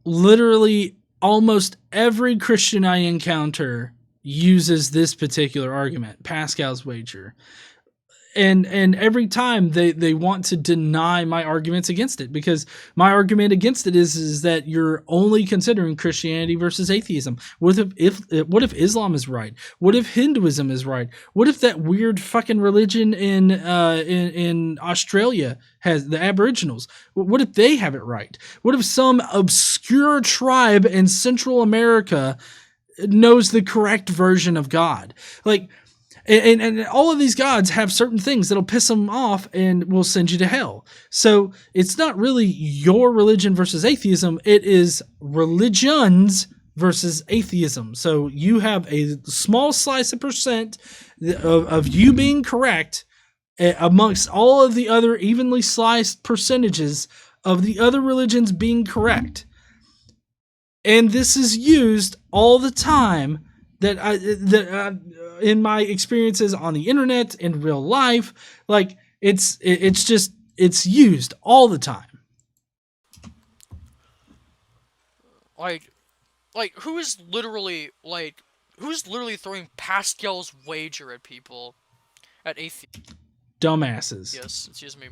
S4: Literally, almost every Christian I encounter uses this particular argument, Pascal's wager. And every time they want to deny my arguments against it, because my argument against it is that you're only considering Christianity versus atheism. What if Islam is right? What if Hinduism is right? What if that weird fucking religion in Australia has the Aboriginals? What if they have it right? What if some obscure tribe in Central America knows the correct version of God? Like, and all of these gods have certain things that'll piss them off and will send you to hell. So it's not really your religion versus atheism. It is religions versus atheism. So you have a small slice of percent of you being correct amongst all of the other evenly sliced percentages of the other religions being correct. And this is used all the time in my experiences on the internet, in real life. Like it's used all the time.
S6: Like who's literally throwing Pascal's wager at people, at atheists?
S4: dumbasses.
S6: Yes, excuse me.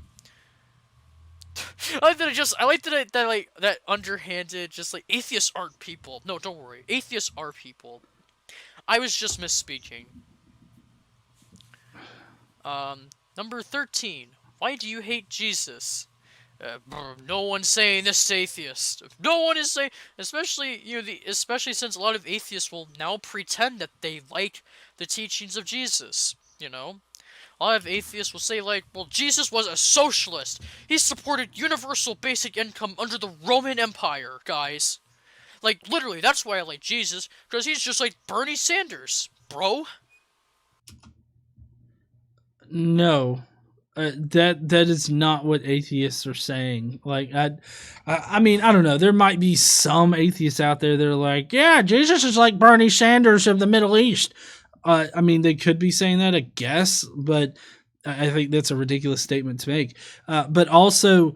S6: I like that underhanded, just like, atheists aren't people. No, don't worry. Atheists are people. I was just misspeaking. Number 13. Why do you hate Jesus? No one's saying this is atheist. No one is saying, especially especially since a lot of atheists will now pretend that they like the teachings of Jesus. You know, a lot of atheists will say like, well, Jesus was a socialist. He supported universal basic income under the Roman Empire, guys. Like, literally, that's why I like Jesus, because he's just like Bernie Sanders, bro.
S4: No. That is not what atheists are saying. Like, I mean, I don't know. There might be some atheists out there that are like, yeah, Jesus is like Bernie Sanders of the Middle East. I mean, they could be saying that, I guess, but I think that's a ridiculous statement to make. But also,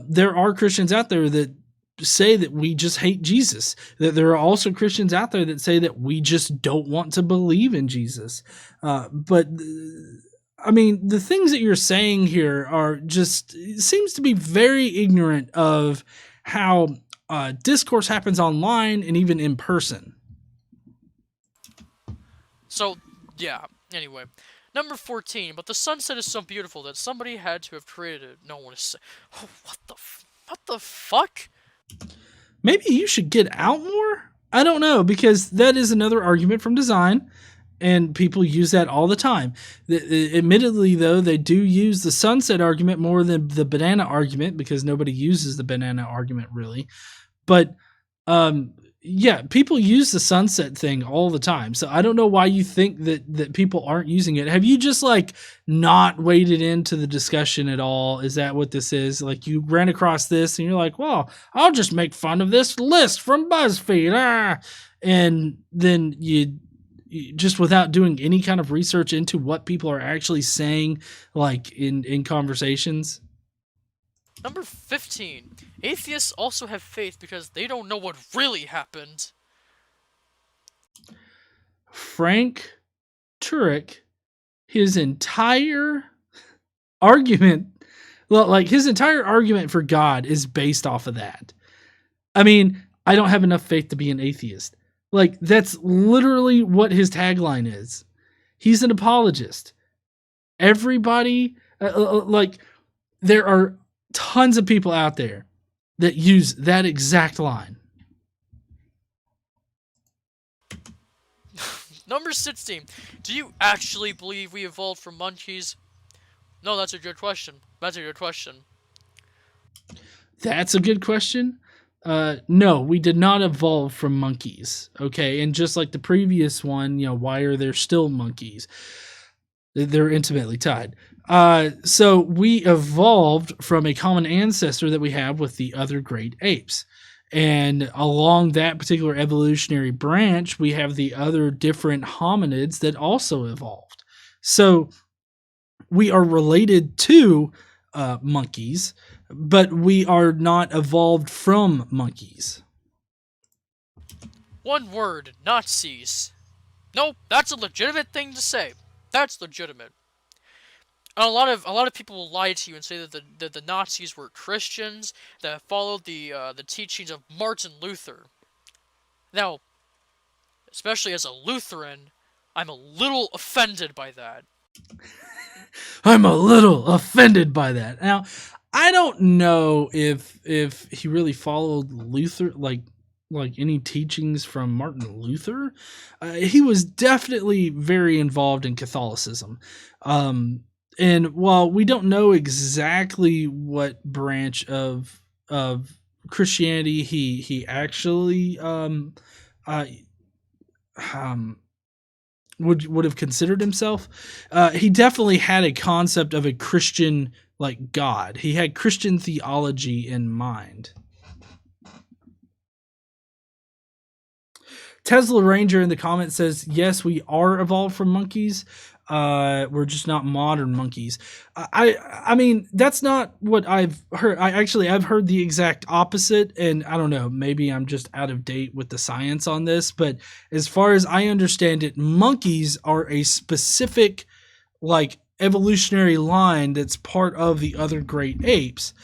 S4: there are Christians out there that say that we just hate Jesus. That there are also Christians out there that say that we just don't want to believe in Jesus. But I mean, the things that you're saying here are just, it seems to be very ignorant of how discourse happens online and even in person.
S6: So, yeah, anyway. Number 14, but the sunset is so beautiful that somebody had to have created it. No one is saying, oh, what the fuck?
S4: Maybe you should get out more? I don't know, because that is another argument from design. And people use that all the time. Admittedly, though, they do use the sunset argument more than the banana argument, because nobody uses the banana argument really. But yeah, people use the sunset thing all the time. So I don't know why you think that people aren't using it. Have you just like not waded into the discussion at all? Is that what this is? Like, you ran across this and you're like, well, I'll just make fun of this list from BuzzFeed. And then you just, without doing any kind of research into what people are actually saying, like in conversations.
S6: Number 15. Atheists also have faith because they don't know what really happened.
S4: Frank Turek, his entire argument, like his entire argument for God is based off of that. I mean, I don't have enough faith to be an atheist. Like, that's literally what his tagline is. He's an apologist. Everybody, like, there are tons of people out there that use that exact line.
S6: Number 16. Do you actually believe we evolved from monkeys? No, that's a good question. That's a good question.
S4: That's a good question. No, we did not evolve from monkeys. Okay. And just like the previous one, you know, why are there still monkeys? They're intimately tied. So we evolved from a common ancestor that we have with the other great apes. And along that particular evolutionary branch, we have the other different hominids that also evolved. So we are related to monkeys, but we are not evolved from monkeys.
S6: One word, Nazis. No, that's a legitimate thing to say. That's legitimate. And a lot of people will lie to you and say that the Nazis were Christians that followed the teachings of Martin Luther. Now, especially as a Lutheran, I'm a little offended by that.
S4: I'm a little offended by that. Now, I don't know if he really followed Luther, like any teachings from Martin Luther. He was definitely very involved in Catholicism. And while we don't know exactly what branch of Christianity he actually would have considered himself, he definitely had a concept of a Christian, like, God. He had Christian theology in mind. Tesla Ranger in the comments says, yes, we are evolved from monkeys. We're just not modern monkeys. I mean, that's not what I've heard. I've heard the exact opposite, and I don't know, maybe I'm just out of date with the science on this, but as far as I understand it, monkeys are a specific, like, evolutionary line that's part of the other great apes.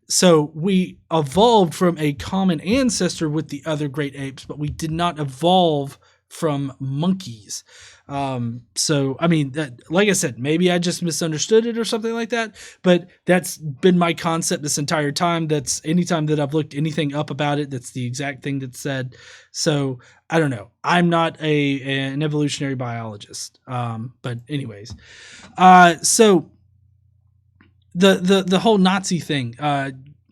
S4: So we evolved from a common ancestor with the other great apes, but we did not evolve from monkeys. So, I mean, like I said, maybe I just misunderstood it or something like that, but that's been my concept this entire time. That's anytime that I've looked anything up about it, that's the exact thing that's said. So I don't know. I'm not an evolutionary biologist. But anyways, so the whole Nazi thing,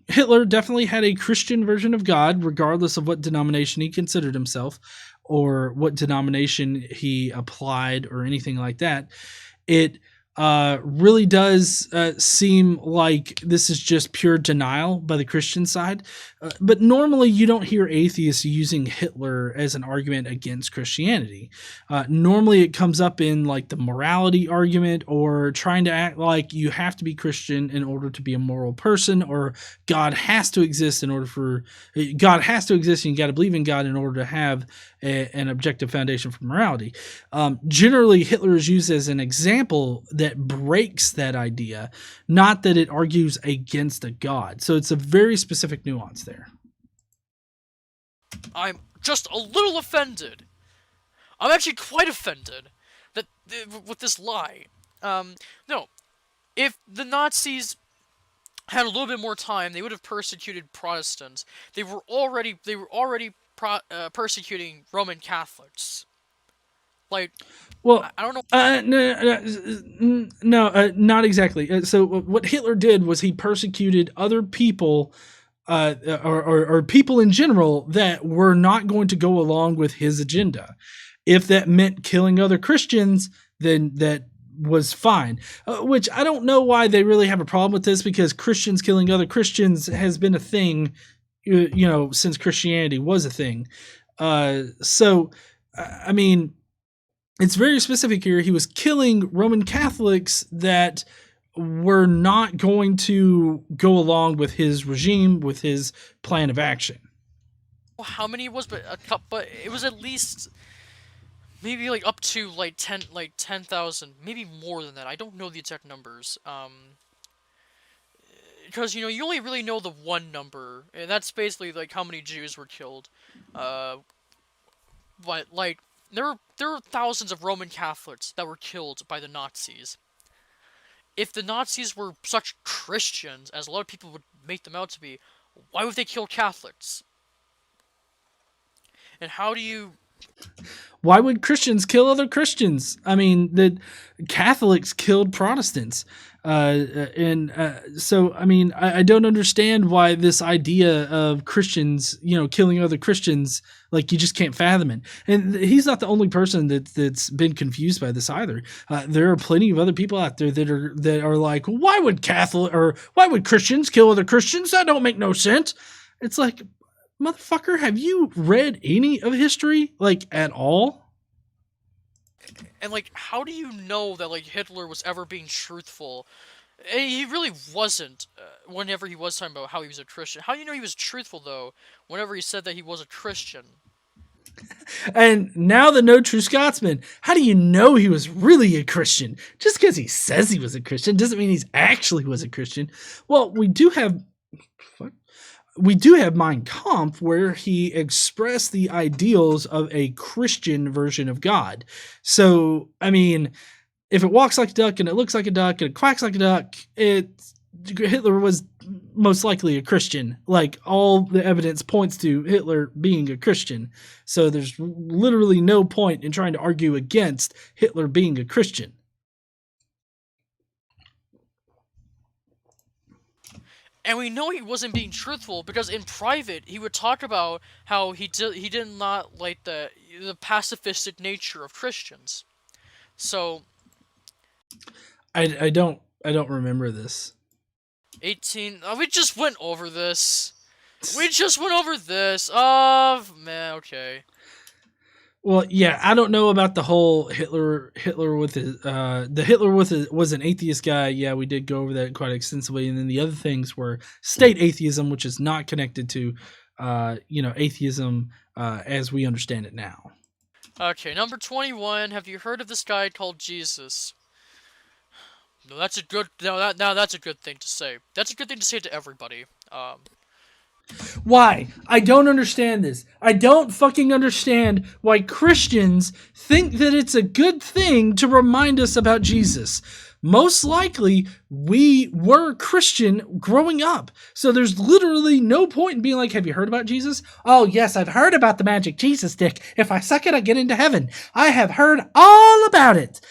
S4: Hitler definitely had a Christian version of God, regardless of what denomination he considered himself or what denomination he applied or anything like that. It really does seem like this is just pure denial by the Christian side. But normally you don't hear atheists using Hitler as an argument against Christianity. Normally it comes up in like the morality argument or trying to act like you have to be Christian in order to be a moral person, or God has to exist and you got to believe in God in order to have an objective foundation for morality. Generally, Hitler is used as an example that breaks that idea, not that it argues against a God. So it's a very specific nuance there.
S6: I'm just a little offended. I'm actually quite offended that with this lie. No, if the Nazis had a little bit more time, they would have persecuted Protestants. They were already persecuting Roman Catholics. Like,
S4: well,
S6: I don't know.
S4: No, not exactly. So what Hitler did was he persecuted other people, or people in general that were not going to go along with his agenda. If that meant killing other Christians, then that was fine. Which I don't know why they really have a problem with this, because Christians killing other Christians has been a thing, since Christianity was a thing. So, I mean, it's very specific here. He was killing Roman Catholics that were not going to go along with his regime, with his plan of action.
S6: Well, how many it was, but it was at least maybe like up to like 10,000, maybe more than that. I don't know the exact numbers. Because you only really know the one number, and that's basically like how many Jews were killed. But like there were thousands of Roman Catholics that were killed by the Nazis. If the Nazis were such Christians, as a lot of people would make them out to be, why would they kill Catholics? And how do you...
S4: Why would Christians kill other Christians? I mean, the Catholics killed Protestants. So, I mean, I don't understand why this idea of Christians, killing other Christians, like, you just can't fathom it. And he's not the only person that's been confused by this either. There are plenty of other people out there that are like, why would Christians kill other Christians? That don't make no sense. It's like, motherfucker, have you read any of history, like, at all?
S6: And, like, how do you know that, like, Hitler was ever being truthful? He really wasn't, whenever he was talking about how he was a Christian. How do you know he was truthful, though, whenever he said that he was a Christian?
S4: And now the No True Scotsman. How do you know he was really a Christian? Just because he says he was a Christian doesn't mean he's actually was a Christian. Well, we do have Mein Kampf, where he expressed the ideals of a Christian version of God. So, I mean, if it walks like a duck and it looks like a duck and it quacks like a duck, Hitler was most likely a Christian. Like, all the evidence points to Hitler being a Christian. So there's literally no point in trying to argue against Hitler being a Christian.
S6: And we know he wasn't being truthful because in private he would talk about how he did not like the pacifistic nature of Christians. So
S4: I don't remember this.
S6: 18. We just went over this. Oh man, okay.
S4: Well, yeah, I don't know about the whole Hitler with his, was an atheist guy. Yeah, we did go over that quite extensively. And then the other things were state atheism, which is not connected to, atheism as we understand it now.
S6: Okay, number 21. Have you heard of this guy called Jesus? No, that's a good. No, that's a good thing to say. That's a good thing to say to everybody.
S4: Why? I don't understand this. I don't fucking understand why Christians think that it's a good thing to remind us about Jesus. Most likely, we were Christian growing up. So there's literally no point in being like, have you heard about Jesus? Oh, yes, I've heard about the magic Jesus stick. If I suck it, I get into heaven. I have heard all about it.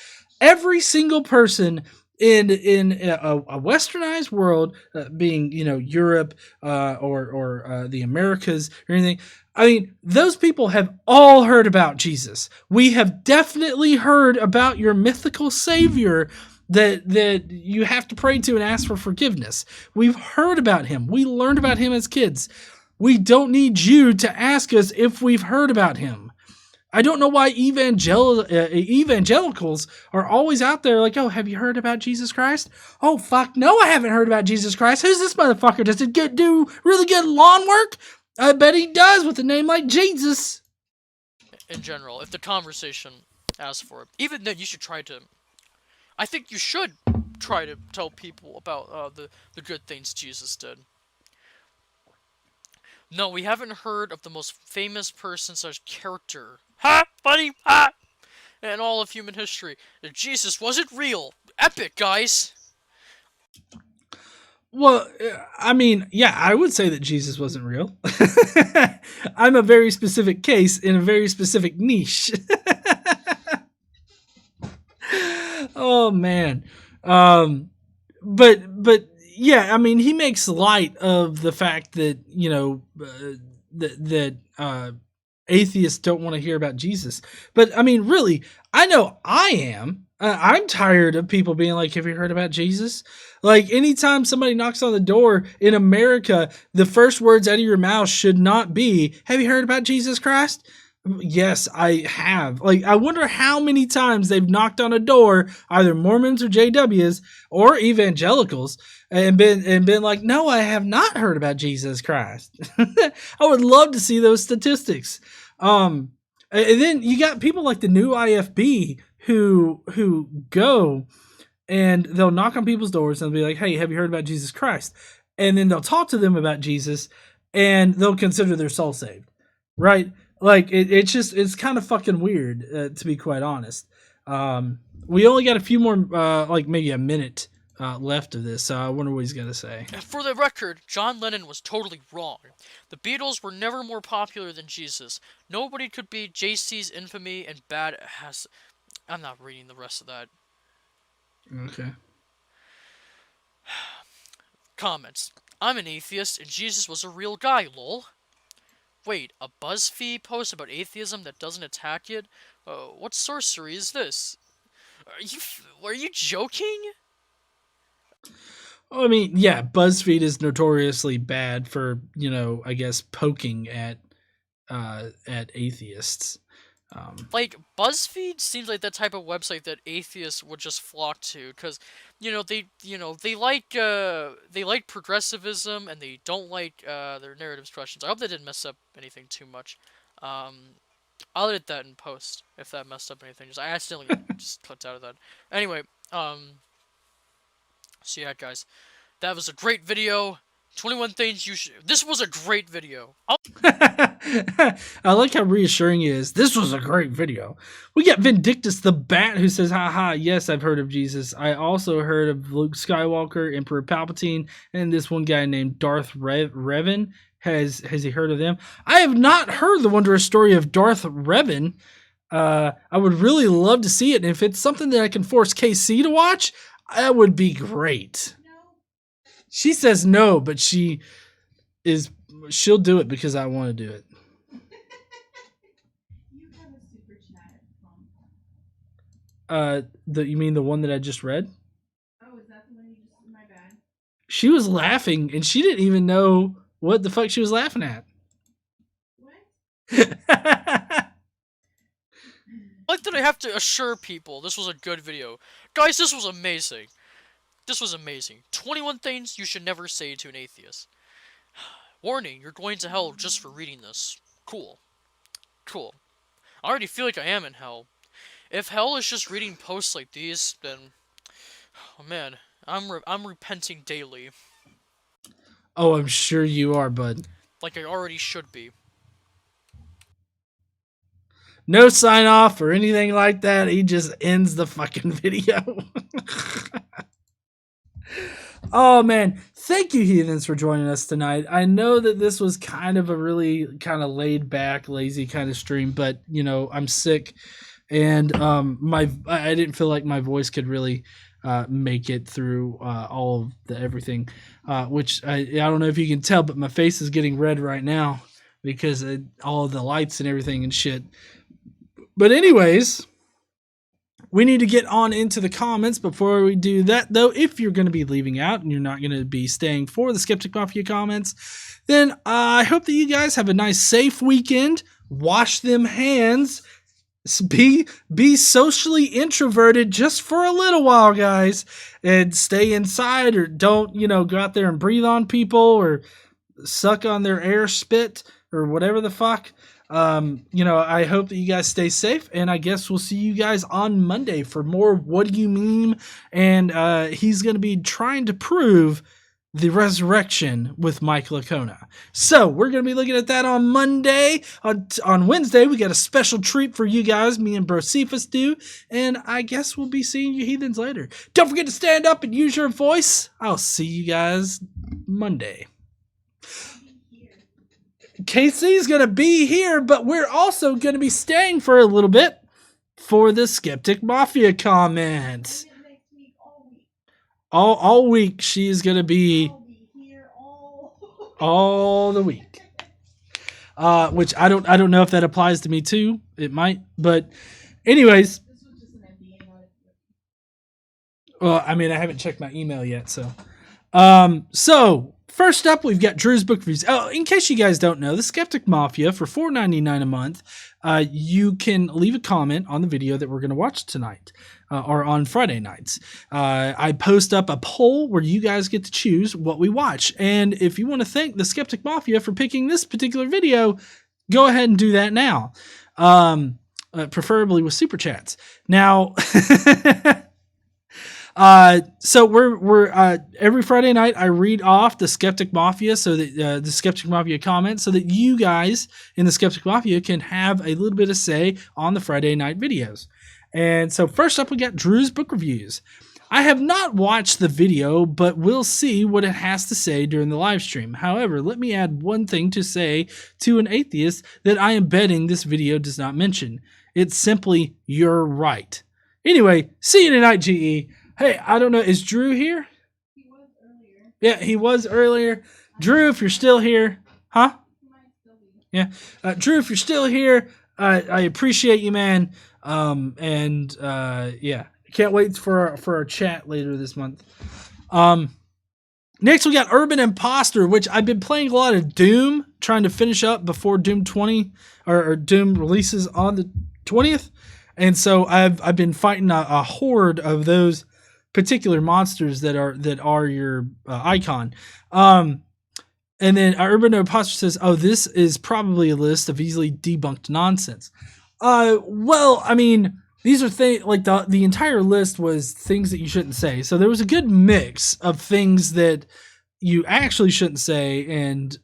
S4: Every single person in a westernized world, being Europe or the Americas or anything. I mean, those people have all heard about Jesus. We have definitely heard about your mythical savior that you have to pray to and ask for forgiveness. We've heard about him. We learned about him as kids. We don't need you to ask us if we've heard about him. I don't know why evangelicals are always out there like, oh, have you heard about Jesus Christ? Oh, fuck, no, I haven't heard about Jesus Christ. Who's this motherfucker? Does it do really good lawn work? I bet he does with a name like Jesus.
S6: In general, if the conversation asks for it, even then, you should try to. I think you should try to tell people about the good things Jesus did. No, we haven't heard of the most famous person / character. Ha! Funny! Ha! In all of human history. That Jesus wasn't real. Epic, guys!
S4: Well, I mean, yeah, I would say that Jesus wasn't real. I'm a very specific case in a very specific niche. Oh, man. But yeah, I mean, he makes light of the fact that, that atheists don't want to hear about Jesus. But I mean, really, I know I am. I'm tired of people being like, have you heard about Jesus? Like, anytime somebody knocks on the door in America, the first words out of your mouth should not be, have you heard about Jesus Christ? Yes, I have. Like, I wonder how many times they've knocked on a door, either Mormons or JWs or evangelicals, and been like, no, I have not heard about Jesus Christ. I would love to see those statistics. And then you got people like the new IFB who go and they'll knock on people's doors and they'll be like, hey, have you heard about Jesus Christ? And then they'll talk to them about Jesus and they'll consider their soul saved, right? Like, it's kind of fucking weird, to be quite honest. We only got a few more, like maybe a minute left of this, so I wonder what he's going to say.
S6: For the record, John Lennon was totally wrong. The Beatles were never more popular than Jesus. Nobody could beat JC's infamy and bad has. I'm not reading the rest of that.
S4: Okay.
S6: Comments. I'm an atheist and Jesus was a real guy, lol. Wait, a BuzzFeed post about atheism that doesn't attack it? What sorcery is this? Are you joking?
S4: I mean, yeah, BuzzFeed is notoriously bad for, I guess poking at atheists.
S6: Like, BuzzFeed seems like that type of website that atheists would just flock to, because, they like progressivism, and they don't like, their narrative questions. I hope they didn't mess up anything too much. I'll edit that in post, if that messed up anything. I accidentally just clicked out of that. Anyway, so yeah, guys, that was a great video. 21 things you should. This was a great video.
S4: I like how reassuring he is. This was a great video. We got Vindictus the Bat who says, haha, yes, I've heard of Jesus. I also heard of Luke Skywalker, Emperor Palpatine, and this one guy named Darth Revan. Has he heard of them? I have not heard the wondrous story of Darth Revan. I would really love to see it. And if it's something that I can force KC to watch, that would be great. She says no, but she'll do it because I want to do it.
S5: You have a super chat.
S4: You mean the one that I just read?
S5: Oh, is that the one you just? My bad.
S4: She was laughing and she didn't even know what the fuck she was laughing at.
S5: What?
S6: Like that I have to assure people this was a good video. Guys, this was amazing. This was amazing. 21 things you should never say to an atheist. Warning, you're going to hell just for reading this. Cool. Cool. I already feel like I am in hell. If hell is just reading posts like these, then Oh man, I'm repenting daily,
S4: Oh, I'm sure you are, bud.
S6: like I already should be.
S4: No sign off or anything like that. He just ends the fucking video. Oh man, thank you heathens for joining us tonight. I know that this was kind of a really kind of laid back, lazy kind of stream, but you know, I'm sick and I didn't feel like my voice could really make it through all of the everything, which I don't know if you can tell, but my face is getting red right now because of all of the lights and everything and shit. But anyways, we need to get on into the comments. Before we do that, though, if you're going to be leaving out and you're not going to be staying for the Skeptic Mafia comments, then I hope that you guys have a nice, safe weekend. Wash them hands. Be socially introverted just for a little while, guys, and stay inside, or don't, go out there and breathe on people or suck on their air spit or whatever the fuck. I hope that you guys stay safe, and I guess we'll see you guys on Monday for more What Do You Meme, and he's going to be trying to prove the resurrection with Mike Lacona. So we're going to be looking at that on Monday. On Wednesday, we got a special treat for you guys, me and Bro Cephas do, and I guess we'll be seeing you heathens later. Don't forget to stand up and use your voice. I'll see you guys Monday. KC's going to be here, but we're also going to be staying for a little bit for the Skeptic Mafia comments. All week, she's going to be all the week. Which I don't know if that applies to me too. It might, but anyways. Well, I mean, I haven't checked my email yet, so. First up, we've got Drew's Book Reviews. Oh, in case you guys don't know, the Skeptic Mafia, for $4.99 a month, you can leave a comment on the video that we're going to watch tonight, or on Friday nights. I post up a poll where you guys get to choose what we watch. And if you want to thank the Skeptic Mafia for picking this particular video, go ahead and do that now. Preferably with Super Chats. Now... So we're every Friday night I read off the Skeptic Mafia, so that the Skeptic Mafia comments, so that you guys in the Skeptic Mafia can have a little bit of say on the Friday night videos. And so first up, we got Drew's Book Reviews. I have not watched the video, but we'll see what it has to say during the live stream. However, let me add one thing to say to an atheist that I am betting this video does not mention. It's simply, you're right. Anyway, see you tonight, GE. Hey, I don't know. Is Drew here?
S5: He was earlier.
S4: Yeah, he was earlier. Drew, if you're still here. Huh?
S5: He might still be.
S4: Yeah. Drew, if you're still here, I appreciate you, man. Yeah. Can't wait for our chat later this month. Next, we got Urban Imposter, which I've been playing a lot of Doom, trying to finish up before Doom 20, or Doom releases on the 20th. And so I've been fighting a horde of those particular monsters that are your icon. And then Urban Imposter says, oh, this is probably a list of easily debunked nonsense. Well, I mean, these are things like the entire list was things that you shouldn't say. So there was a good mix of things that you actually shouldn't say, and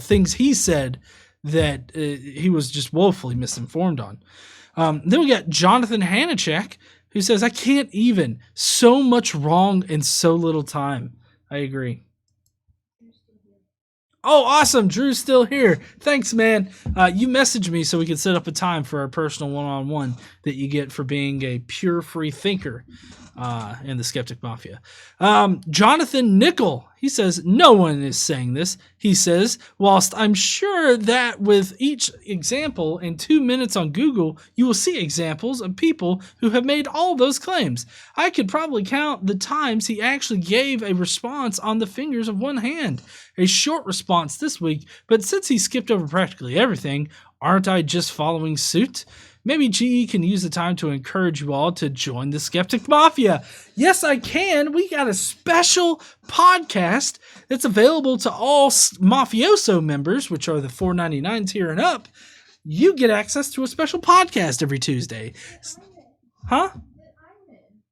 S4: things he said that he was just woefully misinformed on. Then we got Jonathan Hanachek, who says, I can't even. So much wrong in so little time. I agree. Oh, awesome. Drew's still here. Thanks, man. You messaged me so we could set up a time for our personal one-on-one that you get for being a pure free thinker in the Skeptic Mafia. Jonathan Nickel, he says, no one is saying this. He says, whilst I'm sure that with each example in 2 minutes on Google, you will see examples of people who have made all those claims. I could probably count the times he actually gave a response on the fingers of one hand. A short response this week, but since he skipped over practically everything, aren't I just following suit? Maybe GE can use the time to encourage you all to join the Skeptic Mafia. Yes, I can. We got a special podcast that's available to all Mafioso members, which are the $4.99 tier and up. You get access to a special podcast every Tuesday. Huh?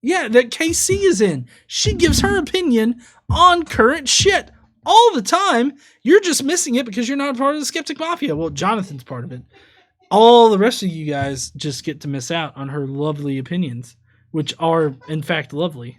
S4: Yeah, that KC is in. She gives her opinion on current shit all the time. You're just missing it because you're not a part of the Skeptic Mafia. Well, Jonathan's part of it. All the rest of you guys just get to miss out on her lovely opinions, which are, in fact, lovely.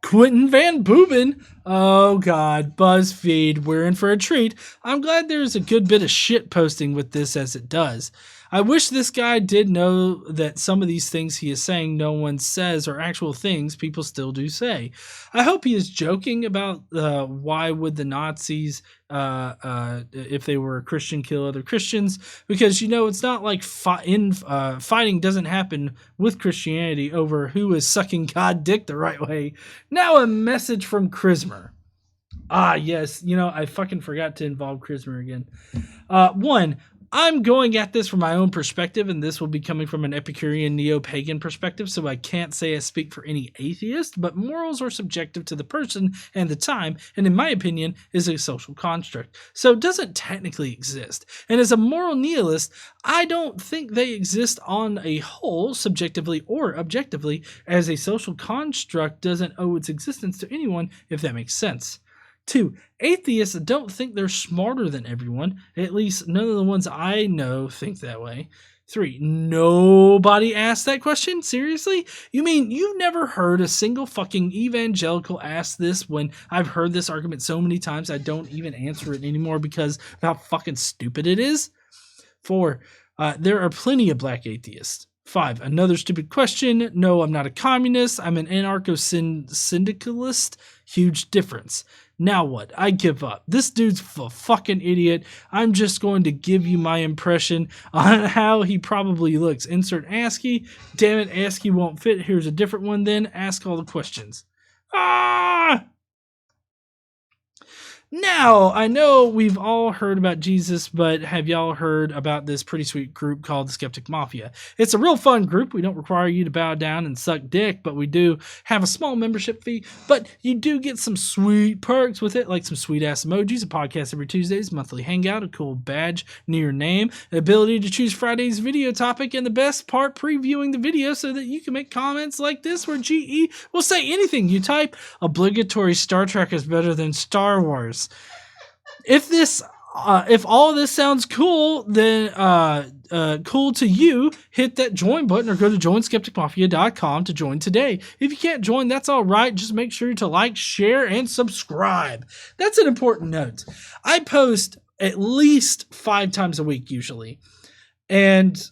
S4: Quentin Van Booben. Oh, God. BuzzFeed. We're in for a treat. I'm glad there's a good bit of shit posting with this as it does. I wish this guy did know that some of these things he is saying no one says are actual things people still do say. I hope he is joking about why would the Nazis, if they were a Christian, kill other Christians, because, it's not like fighting doesn't happen with Christianity over who is sucking God dick the right way. Now a message from Chrismer. Ah, yes. I fucking forgot to involve Chrismer again. One, I'm going at this from my own perspective, and this will be coming from an Epicurean neo-pagan perspective, so I can't say I speak for any atheist, but morals are subjective to the person and the time, and in my opinion, is a social construct, so it doesn't technically exist. And as a moral nihilist, I don't think they exist on a whole, subjectively or objectively, as a social construct doesn't owe its existence to anyone, if that makes sense. 2, atheists don't think they're smarter than everyone. At least none of the ones I know think that way. 3, nobody asked that question? Seriously? You mean you've never heard a single fucking evangelical ask this when I've heard this argument so many times I don't even answer it anymore because of how fucking stupid it is? 4, there are plenty of black atheists. 5, another stupid question. No, I'm not a communist. I'm an anarcho-syndicalist. Huge difference. Now what? I give up. This dude's a fucking idiot. I'm just going to give you my impression on how he probably looks. Insert ASCII. Damn it, ASCII won't fit. Here's a different one then. Ask all the questions. Ah! Now, I know we've all heard about Jesus, but have y'all heard about this pretty sweet group called the Skeptic Mafia? It's a real fun group. We don't require you to bow down and suck dick, but we do have a small membership fee. But you do get some sweet perks with it, like some sweet-ass emojis, a podcast every Tuesdays, monthly hangout, a cool badge near your name, the ability to choose Friday's video topic, and the best part, previewing the video so that you can make comments like this where GE will say anything you type. Obligatory Star Trek is better than Star Wars. If all of this sounds cool, then cool to you, hit that join button or go to joinskepticmafia.com to join today. If you can't join, that's all right. Just make sure to like, share, and subscribe. That's an important note. I post at least 5 times a week usually. And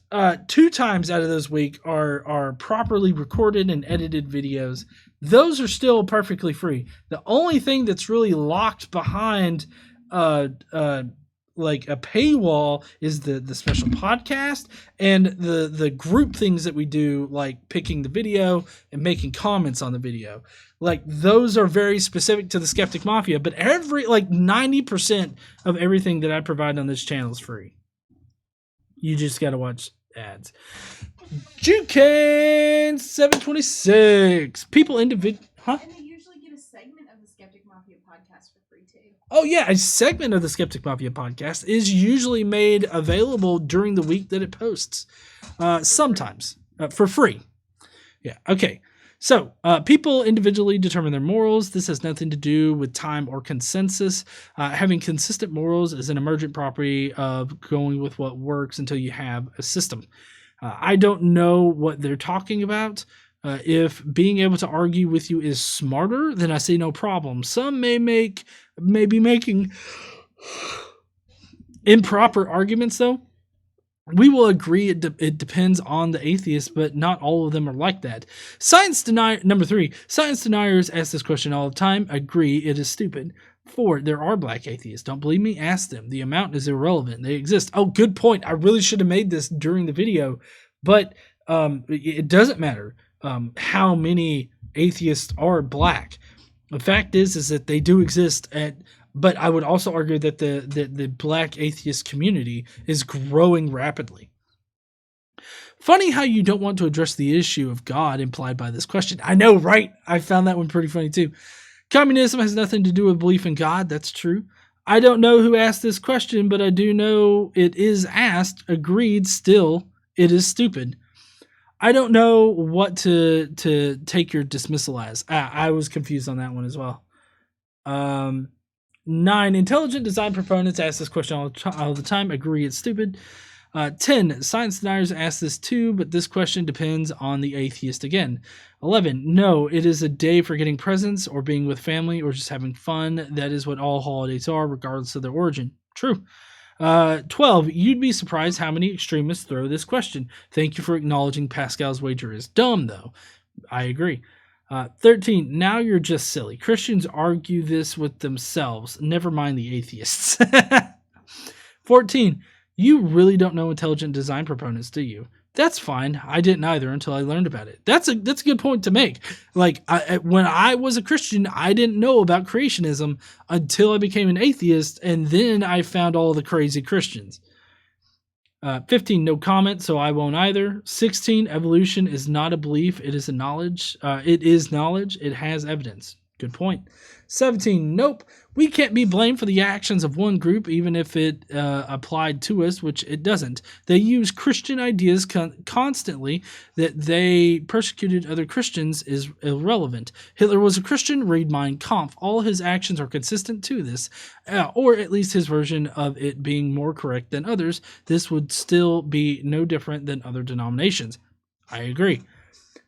S4: 2 times out of those week are properly recorded and edited videos. Those are still perfectly free. The only thing that's really locked behind like a paywall is the special podcast and the group things that we do, like picking the video and making comments on the video. Like those are very specific to the Skeptic Mafia, but 90% of everything that I provide on this channel is free. You just got to watch ads. Jukane 726. People individual. Huh?
S5: And they usually get a segment of the Skeptic Mafia podcast for free too.
S4: Oh yeah, a segment of the Skeptic Mafia podcast is usually made available during the week that it posts. Sometimes for free. Yeah. Okay. So, people individually determine their morals. This has nothing to do with time or consensus. Having consistent morals is an emergent property of going with what works until you have a system. I don't know what they're talking about. If being able to argue with you is smarter, then I see no problem. Some may be making improper arguments, though. We will agree it depends on the atheist, but not all of them are like that. Number 3, science deniers ask this question all the time. Agree, it is stupid. 4, there are black atheists. Don't believe me? Ask them. The amount is irrelevant. They exist. Oh, good point. I really should have made this during the video, but it doesn't matter how many atheists are black. The fact is that they do exist but I would also argue that the black atheist community is growing rapidly. Funny how you don't want to address the issue of God implied by this question. I know, right? I found that one pretty funny too. Communism has nothing to do with belief in God. That's true. I don't know who asked this question, but I do know it is asked. Agreed. Still, it is stupid. I don't know what to take your dismissal as. I was confused on that one as well. 9, intelligent design proponents ask this question all the time. Agree it's stupid. 10, science deniers ask this too, but this question depends on the atheist again. 11, no, it is a day for getting presents or being with family or just having fun. That is what all holidays are, regardless of their origin. True. 12, you'd be surprised how many extremists throw this question. Thank you for acknowledging Pascal's wager is dumb, though. I agree. 13, now you're just silly. Christians argue this with themselves. Never mind the atheists. 14, you really don't know intelligent design proponents, do you? That's fine. I didn't either until I learned about it. That's a good point to make. Like, when I was a Christian, I didn't know about creationism until I became an atheist, and then I found all the crazy Christians. 15, no comment, so I won't either. 16, evolution is not a belief. It is a knowledge. It is knowledge. It has evidence. Good point. 17, nope. We can't be blamed for the actions of one group, even if it applied to us, which it doesn't. They use Christian ideas constantly. That they persecuted other Christians is irrelevant. Hitler was a Christian. Read Mein Kampf. All his actions are consistent to this, or at least his version of it being more correct than others. This would still be no different than other denominations. I agree.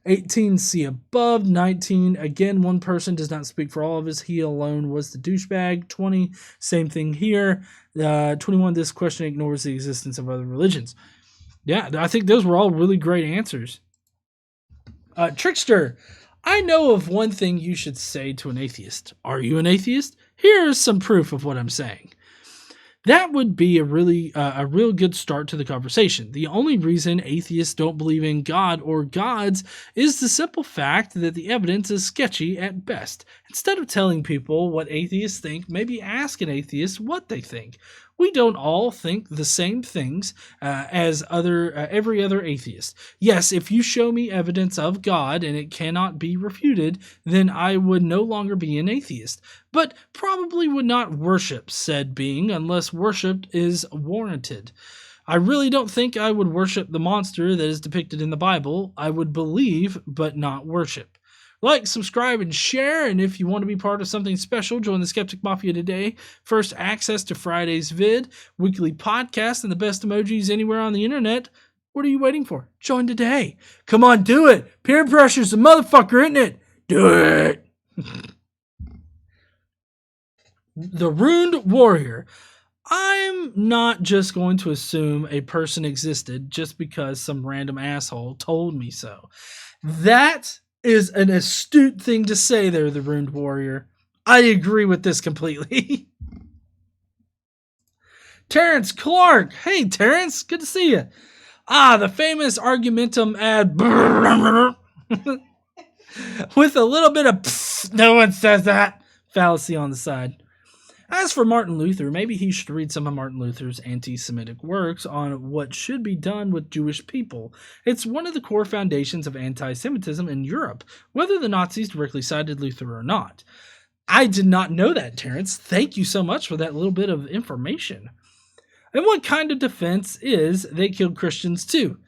S4: 18, see above. 19, again, one person does not speak for all of us. He alone was the douchebag. 20, same thing here. 21, this question ignores the existence of other religions. Yeah, I think those were all really great answers. Trickster, I know of one thing you should say to an atheist. Are you an atheist? Here's some proof of what I'm saying. That would be a real good start to the conversation. The only reason atheists don't believe in God or gods is the simple fact that the evidence is sketchy at best. Instead of telling people what atheists think, maybe ask an atheist what they think. We don't all think the same things as every other atheist. Yes, if you show me evidence of God and it cannot be refuted, then I would no longer be an atheist, but probably would not worship said being unless worship is warranted. I really don't think I would worship the monster that is depicted in the Bible. I would believe, but not worship. Like, subscribe, and share, and if you want to be part of something special, join the Skeptic Mafia today. First access to Friday's vid, weekly podcast, and the best emojis anywhere on the internet. What are you waiting for? Join today. Come on, do it. Peer pressure's a motherfucker, isn't it? Do it. The Ruined Warrior. I'm not just going to assume a person existed just because some random asshole told me so. That is an astute thing to say there, the Ruined Warrior. I agree with this completely. Terrence Clark. Hey, Terrence. Good to see you. The famous argumentum ad with a little bit of no one says that fallacy on the side. As for Martin Luther, maybe he should read some of Martin Luther's anti-Semitic works on what should be done with Jewish people. It's one of the core foundations of anti-Semitism in Europe, whether the Nazis directly cited Luther or not. I did not know that, Terrence. Thank you so much for that little bit of information. And what kind of defense is they killed Christians too?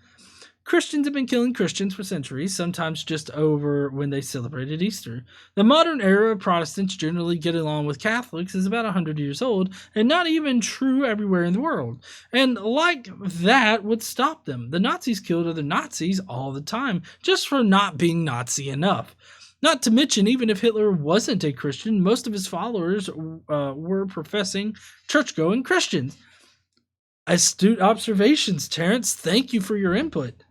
S4: Christians have been killing Christians for centuries, sometimes just over when they celebrated Easter. The modern era of Protestants generally get along with Catholics is about 100 years old, and not even true everywhere in the world. And like that would stop them. The Nazis killed other Nazis all the time, just for not being Nazi enough. Not to mention, even if Hitler wasn't a Christian, most of his followers were professing church-going Christians. Astute observations, Terrence. Thank you for your input.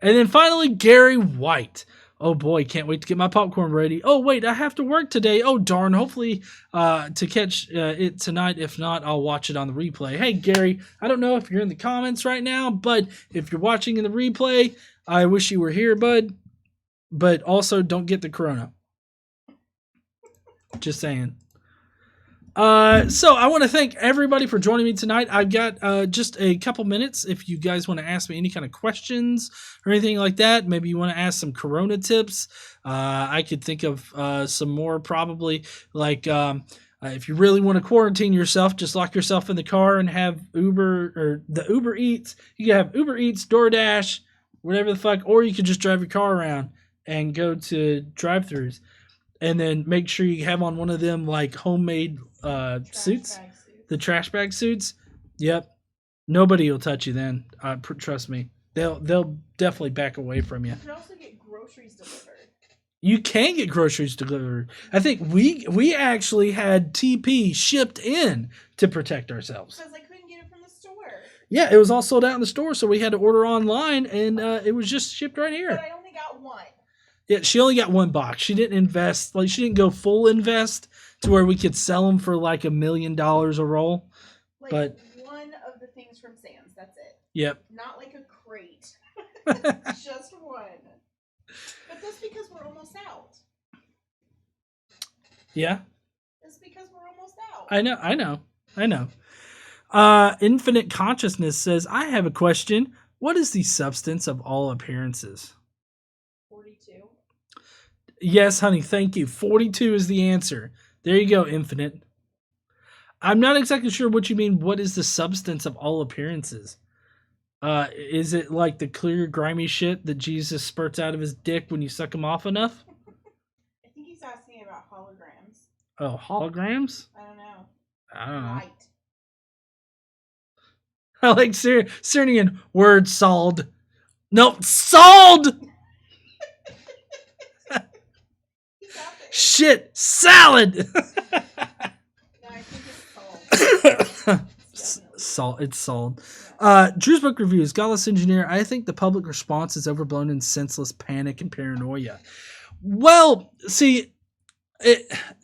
S4: And then finally, Gary White. Oh boy, can't wait to get my popcorn ready. Oh wait, I have to work today. Oh darn, hopefully to catch it tonight. If not, I'll watch it on the replay. Hey Gary, I don't know if you're in the comments right now, but if you're watching in the replay, I wish you were here, bud. But also, don't get the corona. Just saying. So I want to thank everybody for joining me tonight. I've got just a couple minutes if you guys want to ask me any kind of questions or anything like that. Maybe you want to ask some corona tips. I could think of some more probably, like if you really want to quarantine yourself, just lock yourself in the car and have Uber or the Uber Eats. You can have Uber Eats, DoorDash, whatever the fuck, or you could just drive your car around and go to drive-thrus, and then make sure you have on one of them like homemade suits, the trash bag suits. Yep, nobody will touch you then. Trust me, they'll definitely back away from you.
S5: You can also get groceries delivered.
S4: You can get groceries delivered. I think we actually had TP shipped in to protect ourselves.
S5: Because I couldn't get it from the store.
S4: Yeah, it was all sold out in the store, so we had to order online, and it was just shipped right here.
S5: But I only got one.
S4: Yeah, she only got one box. She didn't invest, like she didn't go full invest to where we could sell them for like $1 million a roll.
S5: Like
S4: But
S5: one of the things from Sam's. That's it.
S4: yep.
S5: Not like a crate. Just one. But that's because we're almost out.
S4: Yeah.
S5: That's because we're almost out.
S4: I know. Infinite Consciousness says, I have a question. What is the substance of all appearances?
S5: 42.
S4: Yes, honey, thank you. 42 is the answer. There you go, Infinite. I'm not exactly sure what you mean. What is the substance of all appearances? Is it like the clear, grimy shit that Jesus spurts out of his dick when you suck him off enough?
S5: I think he's asking about holograms.
S4: Oh, holograms?
S5: I don't know.
S4: I don't know.
S5: Light.
S4: I like Cernian word sold. Nope, sold!
S5: He's out there.
S4: Shit, salad!
S5: No, I think it's salt.
S4: It's sold. Drew's Book Reviews, Godless Engineer. I think the public response is overblown in senseless panic and paranoia. Well, see,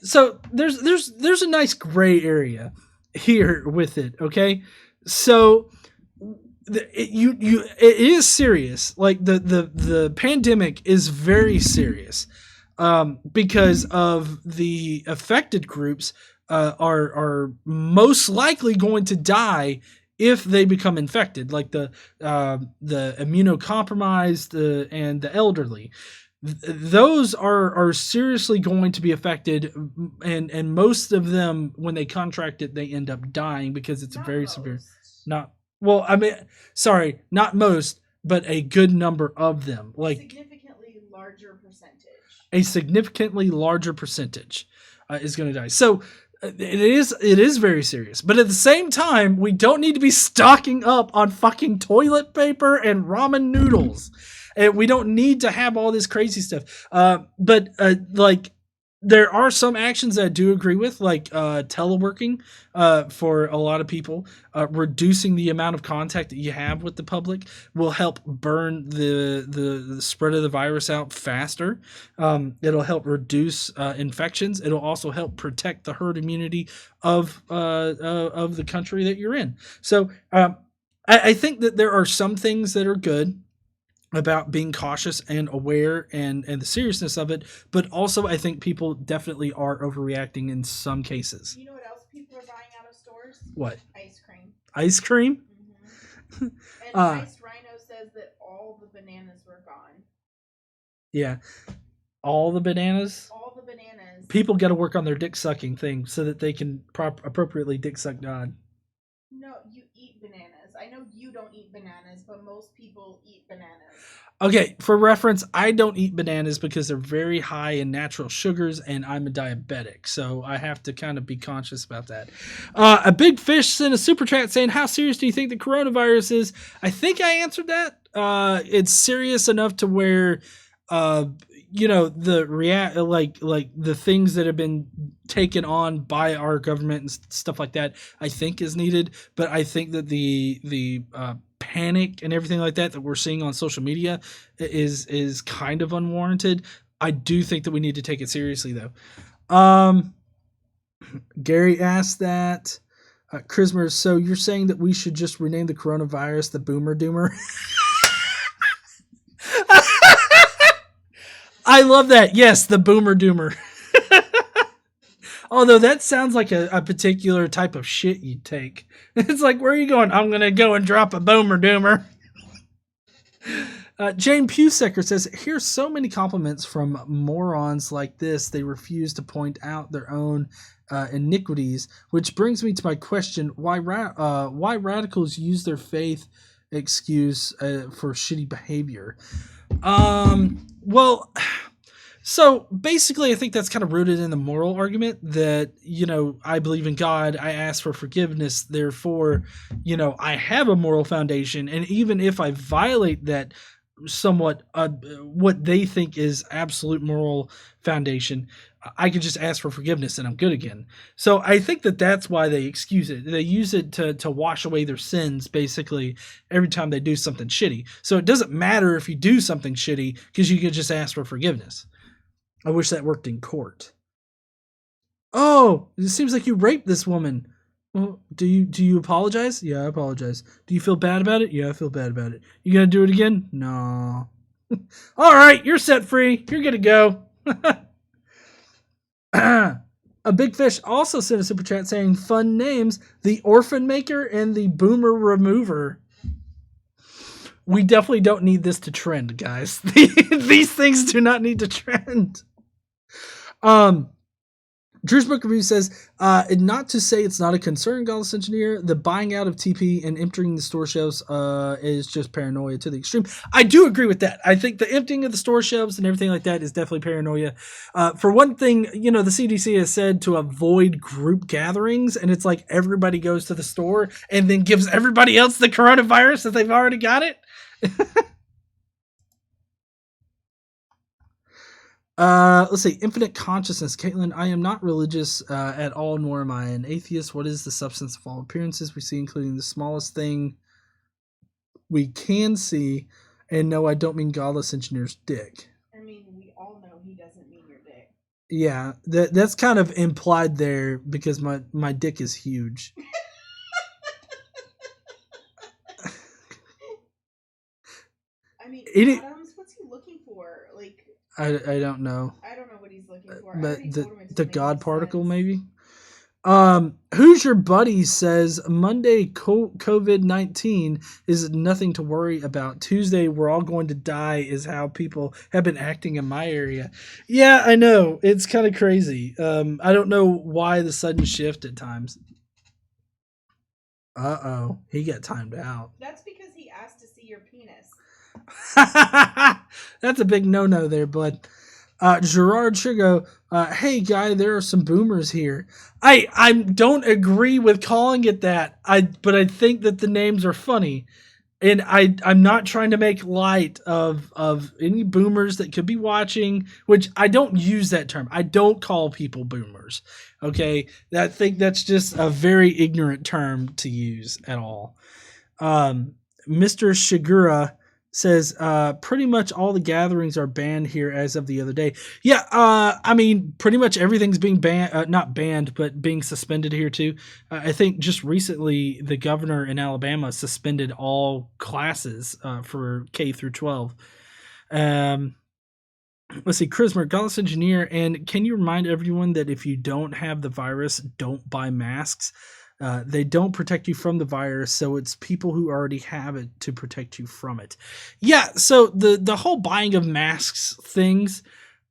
S4: so there's a nice gray area here with it. Okay, so it is serious. Like the pandemic is very serious because of the affected groups are most likely going to die if they become infected, like the immunocompromised and the elderly. Those are seriously going to be affected, and most of them, when they contract it, they end up dying because it's
S5: Not
S4: a very
S5: most.
S4: severe. Not most, but a good number of them, like
S5: Significantly larger percentage.
S4: a significantly larger percentage is going to die. So it is very serious, but at the same time, we don't need to be stocking up on fucking toilet paper and ramen noodles, and we don't need to have all this crazy stuff. But like, there are some actions that I do agree with, like teleworking for a lot of people. Reducing the amount of contact that you have with the public will help burn the spread of the virus out faster. It'll help reduce infections. It'll also help protect the herd immunity of the country that you're in. So I think that there are some things that are good about being cautious and aware and the seriousness of it, but also I think people definitely are overreacting in some cases.
S5: You know what else people are buying out of stores?
S4: What?
S5: Ice cream.
S4: Ice cream?
S5: Mm-hmm. And Iced Rhino says that all the bananas were gone.
S4: Yeah. All the bananas?
S5: All the bananas.
S4: People got to work on their dick sucking thing so that they can appropriately dick suck God.
S5: No, you eat bananas. I know you don't eat bananas, but most people eat bananas.
S4: Okay, for reference, I don't eat bananas because they're very high in natural sugars, and I'm a diabetic, so I have to kind of be conscious about that. A Big Fish sent a super chat saying, how serious do you think the coronavirus is? I think I answered that. It's serious enough to where the things that have been taken on by our government and stuff like that, I think is needed. But I think that the panic and everything like that we're seeing on social media is kind of unwarranted. I do think that we need to take it seriously, though. Gary asked that. Christmas, so you're saying that we should just rename the coronavirus the Boomer Doomer? I love that. Yes, the Boomer Doomer. Although that sounds like a particular type of shit you'd take. It's like, where are you going? I'm going to go and drop a Boomer Doomer. Jane Pusecker says, here's so many compliments from morons like this. They refuse to point out their own iniquities, which brings me to my question. Why radicals use their faith excuse for shitty behavior. Well, so basically I think that's kind of rooted in the moral argument that, I believe in God, I ask for forgiveness, therefore, I have a moral foundation, and even if I violate that somewhat what they think is absolute moral foundation, I can just ask for forgiveness and I'm good again. So I think that that's why they excuse it. They use it to wash away their sins, basically, every time they do something shitty. So it doesn't matter if you do something shitty because you can just ask for forgiveness. I wish that worked in court. Oh, it seems like you raped this woman. Well, do you apologize? Yeah, I apologize. Do you feel bad about it? Yeah, I feel bad about it. You gonna do it again? No. All right, you're set free. You're gonna go. A big fish also sent a super chat saying, "Fun names: the Orphan Maker and the Boomer Remover." We definitely don't need this to trend, guys. These things do not need to trend. Drew's Book Review says, not to say it's not a concern, Godless Engineer, the buying out of TP and emptying the store shelves is just paranoia to the extreme. I do agree with that. I think the emptying of the store shelves and everything like that is definitely paranoia. For one thing, the CDC has said to avoid group gatherings, and it's like everybody goes to the store and then gives everybody else the coronavirus if they've already got it. Let's see. Infinite Consciousness. Caitlin, I am not religious at all, nor am I an atheist. What is the substance of all appearances we see, including the smallest thing we can see? And no, I don't mean Godless Engineer's dick.
S5: I mean, we all know he doesn't mean your dick.
S4: Yeah, that's kind of implied there because my dick is huge.
S5: I mean,
S4: It,
S5: Adams, what's he looking for? Like,
S4: I don't know.
S5: I don't know what he's looking for.
S4: But the
S5: make
S4: God
S5: sense.
S4: particle, maybe? Who's Your Buddy says, Monday COVID-19 is nothing to worry about. Tuesday, we're all going to die is how people have been acting in my area. Yeah, I know. It's kind of crazy. I don't know why the sudden shift at times. Uh-oh. He got timed out.
S5: That's because he asked to see your penis.
S4: That's a big no-no there, bud. Gerard Chigo, hey guy, there are some boomers here. I don't agree with calling it that. But I think that the names are funny, and I'm not trying to make light of any boomers that could be watching. Which I don't use that term. I don't call people boomers. Okay, I think that's just a very ignorant term to use at all. Mr. Shigura says, pretty much all the gatherings are banned here as of the other day. Yeah, I mean, pretty much everything's being banned, not banned, but being suspended here too. I think just recently the governor in Alabama suspended all classes for K through 12. Let's see, Chrismer, Godless Engineer, and can you remind everyone that if you don't have the virus, don't buy masks? They don't protect you from the virus, so it's people who already have it to protect you from it. Yeah, so the whole buying of masks things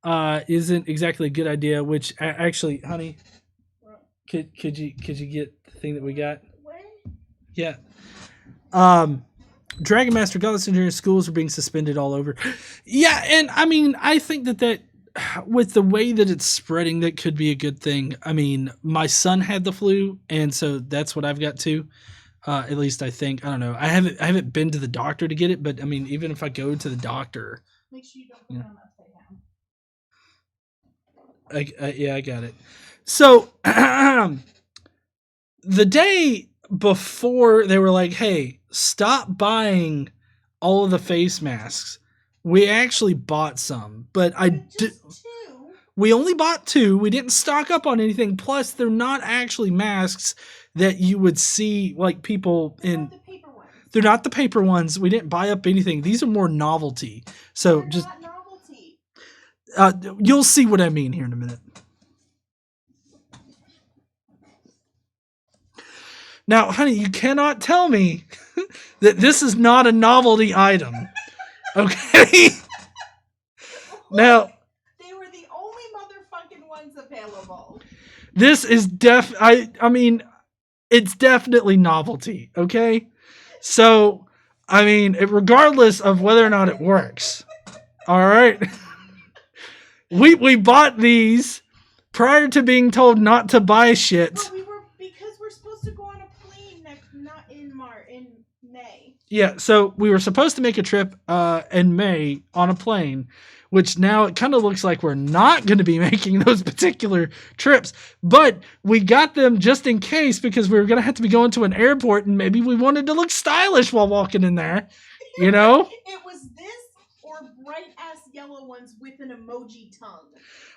S4: isn't exactly a good idea. Which actually, honey, could you get the thing that we got?
S5: What?
S4: Yeah. Dragon Master, Godless Engineering schools are being suspended all over. Yeah, and I mean, I think that with the way that it's spreading, that could be a good thing. I mean, my son had the flu, and so that's what I've got too. At least I think. I don't know. I haven't been to the doctor to get it, but I mean, even if I go to the doctor,
S5: Make sure you don't put it on upside down.
S4: yeah, I got it. So the day before they were like, "Hey, stop buying all of the face masks," we actually bought some, but we only bought 2. We didn't stock up on anything. Plus, they're not actually masks that you would see like people in. They're not the paper ones. We didn't buy up anything. These are more novelty. So
S5: They're
S4: just
S5: not novelty.
S4: you'll see what I mean here in a minute. Now, honey, you cannot tell me that this is not a novelty item. Okay? Now,
S5: They were the only motherfucking ones available.
S4: this is I mean, it's definitely novelty, okay? So, I mean, regardless of whether or not it works. All right. We bought these prior to being told not to buy shit.
S5: But because we're supposed to go on a plane not in May.
S4: Yeah, so we were supposed to make a trip in May on a plane, which now it kind of looks like we're not going to be making those particular trips. But we got them just in case because we were going to have to be going to an airport and maybe we wanted to look stylish while walking in there, you know?
S5: It was this or bright-ass yellow ones with an emoji tongue.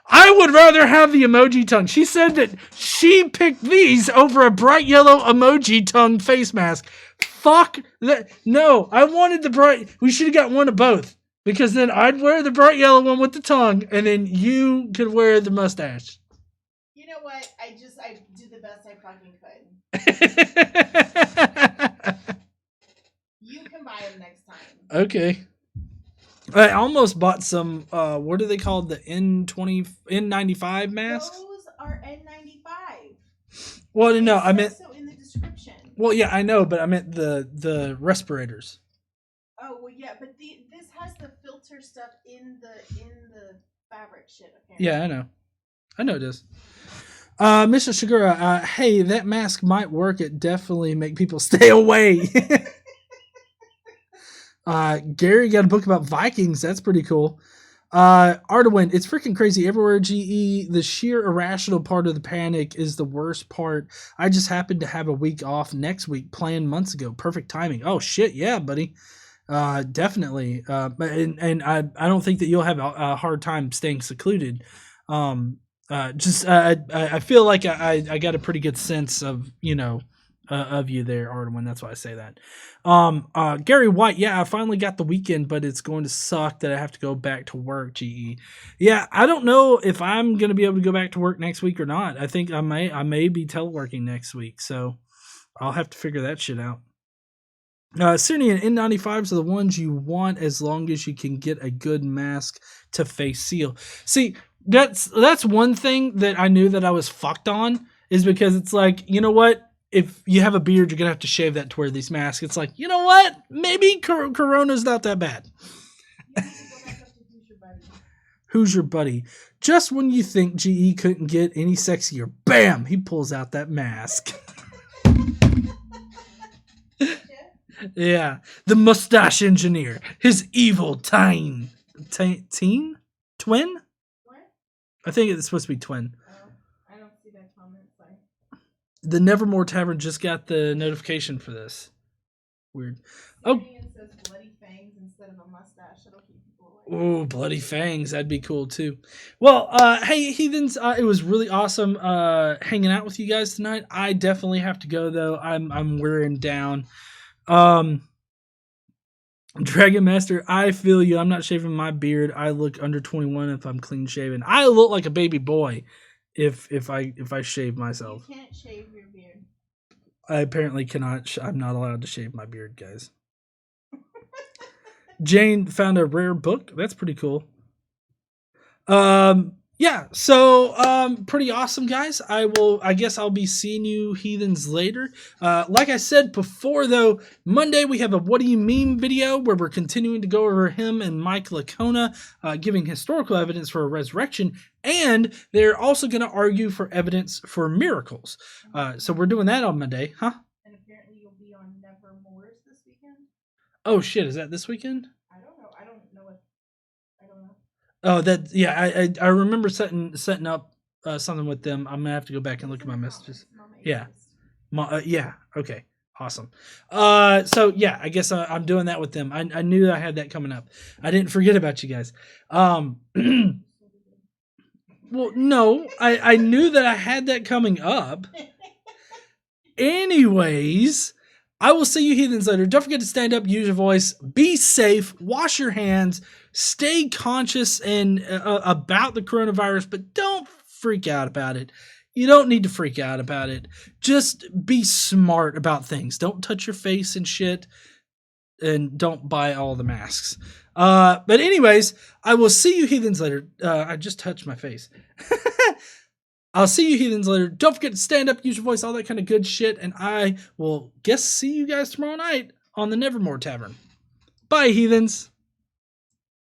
S4: I would rather have the emoji tongue. She said that she picked these over a bright yellow emoji tongue face mask. Fuck that. No, I wanted the bright. We should have got one of both. Because then I'd wear the bright yellow one with the tongue, and then you could wear the mustache.
S5: You know what? I do the best I fucking could. You can buy them next time.
S4: Okay. I almost bought some, what are they called? The N95 masks?
S5: Those are N95.
S4: Well, no, I meant...
S5: also in the description.
S4: Well, yeah, I know, but I meant the respirators.
S5: Oh, well, yeah, but this has the filter stuff in the fabric shit, apparently.
S4: Yeah, I know. I know it does. Mr. Shigura, hey, that mask might work. It definitely make people stay away. Gary got a book about Vikings. That's pretty cool. Ardawind, it's freaking crazy. Everywhere, GE, the sheer irrational part of the panic is the worst part. I just happened to have a week off next week planned months ago. Perfect timing. Oh, shit. Yeah, buddy. Definitely. And I don't think that you'll have a hard time staying secluded. I feel like I got a pretty good sense of, of you there, Ardawind. That's why I say that. Gary White, yeah, I finally got the weekend, but it's going to suck that I have to go back to work, GE. Yeah, I don't know if I'm going to be able to go back to work next week or not. I think I may be teleworking next week, so I'll have to figure that shit out. Syrian N95s are the ones you want as long as you can get a good mask to face seal. See, that's one thing that I knew that I was fucked on, is because it's like, you know what? If you have a beard, you're going to have to shave that to wear these masks. It's like, you know what? Maybe Corona's not that bad. Who's your buddy? Just when you think GE couldn't get any sexier, bam, he pulls out that mask. Yeah, the mustache engineer, his evil twin? What? I think it's supposed to be twin.
S5: Oh, I don't see that comment. Sorry.
S4: The Nevermore Tavern just got the notification for this. Weird. Oh.
S5: Says bloody fangs instead of a mustache. It'll keep people away.
S4: Oh, bloody fangs. That'd be cool too. Well, hey, heathens, it was really awesome hanging out with you guys tonight. I definitely have to go though. I'm wearing down. Dragon Master, I feel you. I'm not shaving my beard. I look under 21 if I'm clean shaven. I look like a baby boy if I shave myself.
S5: You can't shave your beard.
S4: I apparently cannot. I'm not allowed to shave my beard, guys. Jane found a rare book. That's pretty cool. Yeah, so pretty awesome, guys. I guess I'll be seeing you heathens later. Like I said before, though, Monday we have a What Do You Mean video where we're continuing to go over him and Mike Lacona giving historical evidence for a resurrection, and they're also going to argue for evidence for miracles. So we're doing that on Monday, huh?
S5: And apparently you'll be on Nevermore's this weekend.
S4: Oh shit, is that this weekend?
S5: I don't know. I don't know.
S4: Oh, that, yeah, I remember setting up something with them. I'm gonna have to go back and look at my messages. Yeah, yeah, okay, awesome. So yeah, I guess I'm doing that with them. I knew I had that coming up. I didn't forget about you guys. Well, no, I knew that I had that coming up. Anyways, I will see you heathens later. Don't forget to stand up, use your voice, be safe, wash your hands, stay conscious and about the coronavirus, but don't freak out about it. You don't need to freak out about it. Just be smart about things. Don't touch your face and shit, and don't buy all the masks. But anyways, I will see you heathens later. I just touched my face. I'll see you heathens later. Don't forget to stand up, use your voice, all that kind of good shit. And I will see you guys tomorrow night on the Nevermore Tavern. Bye, heathens!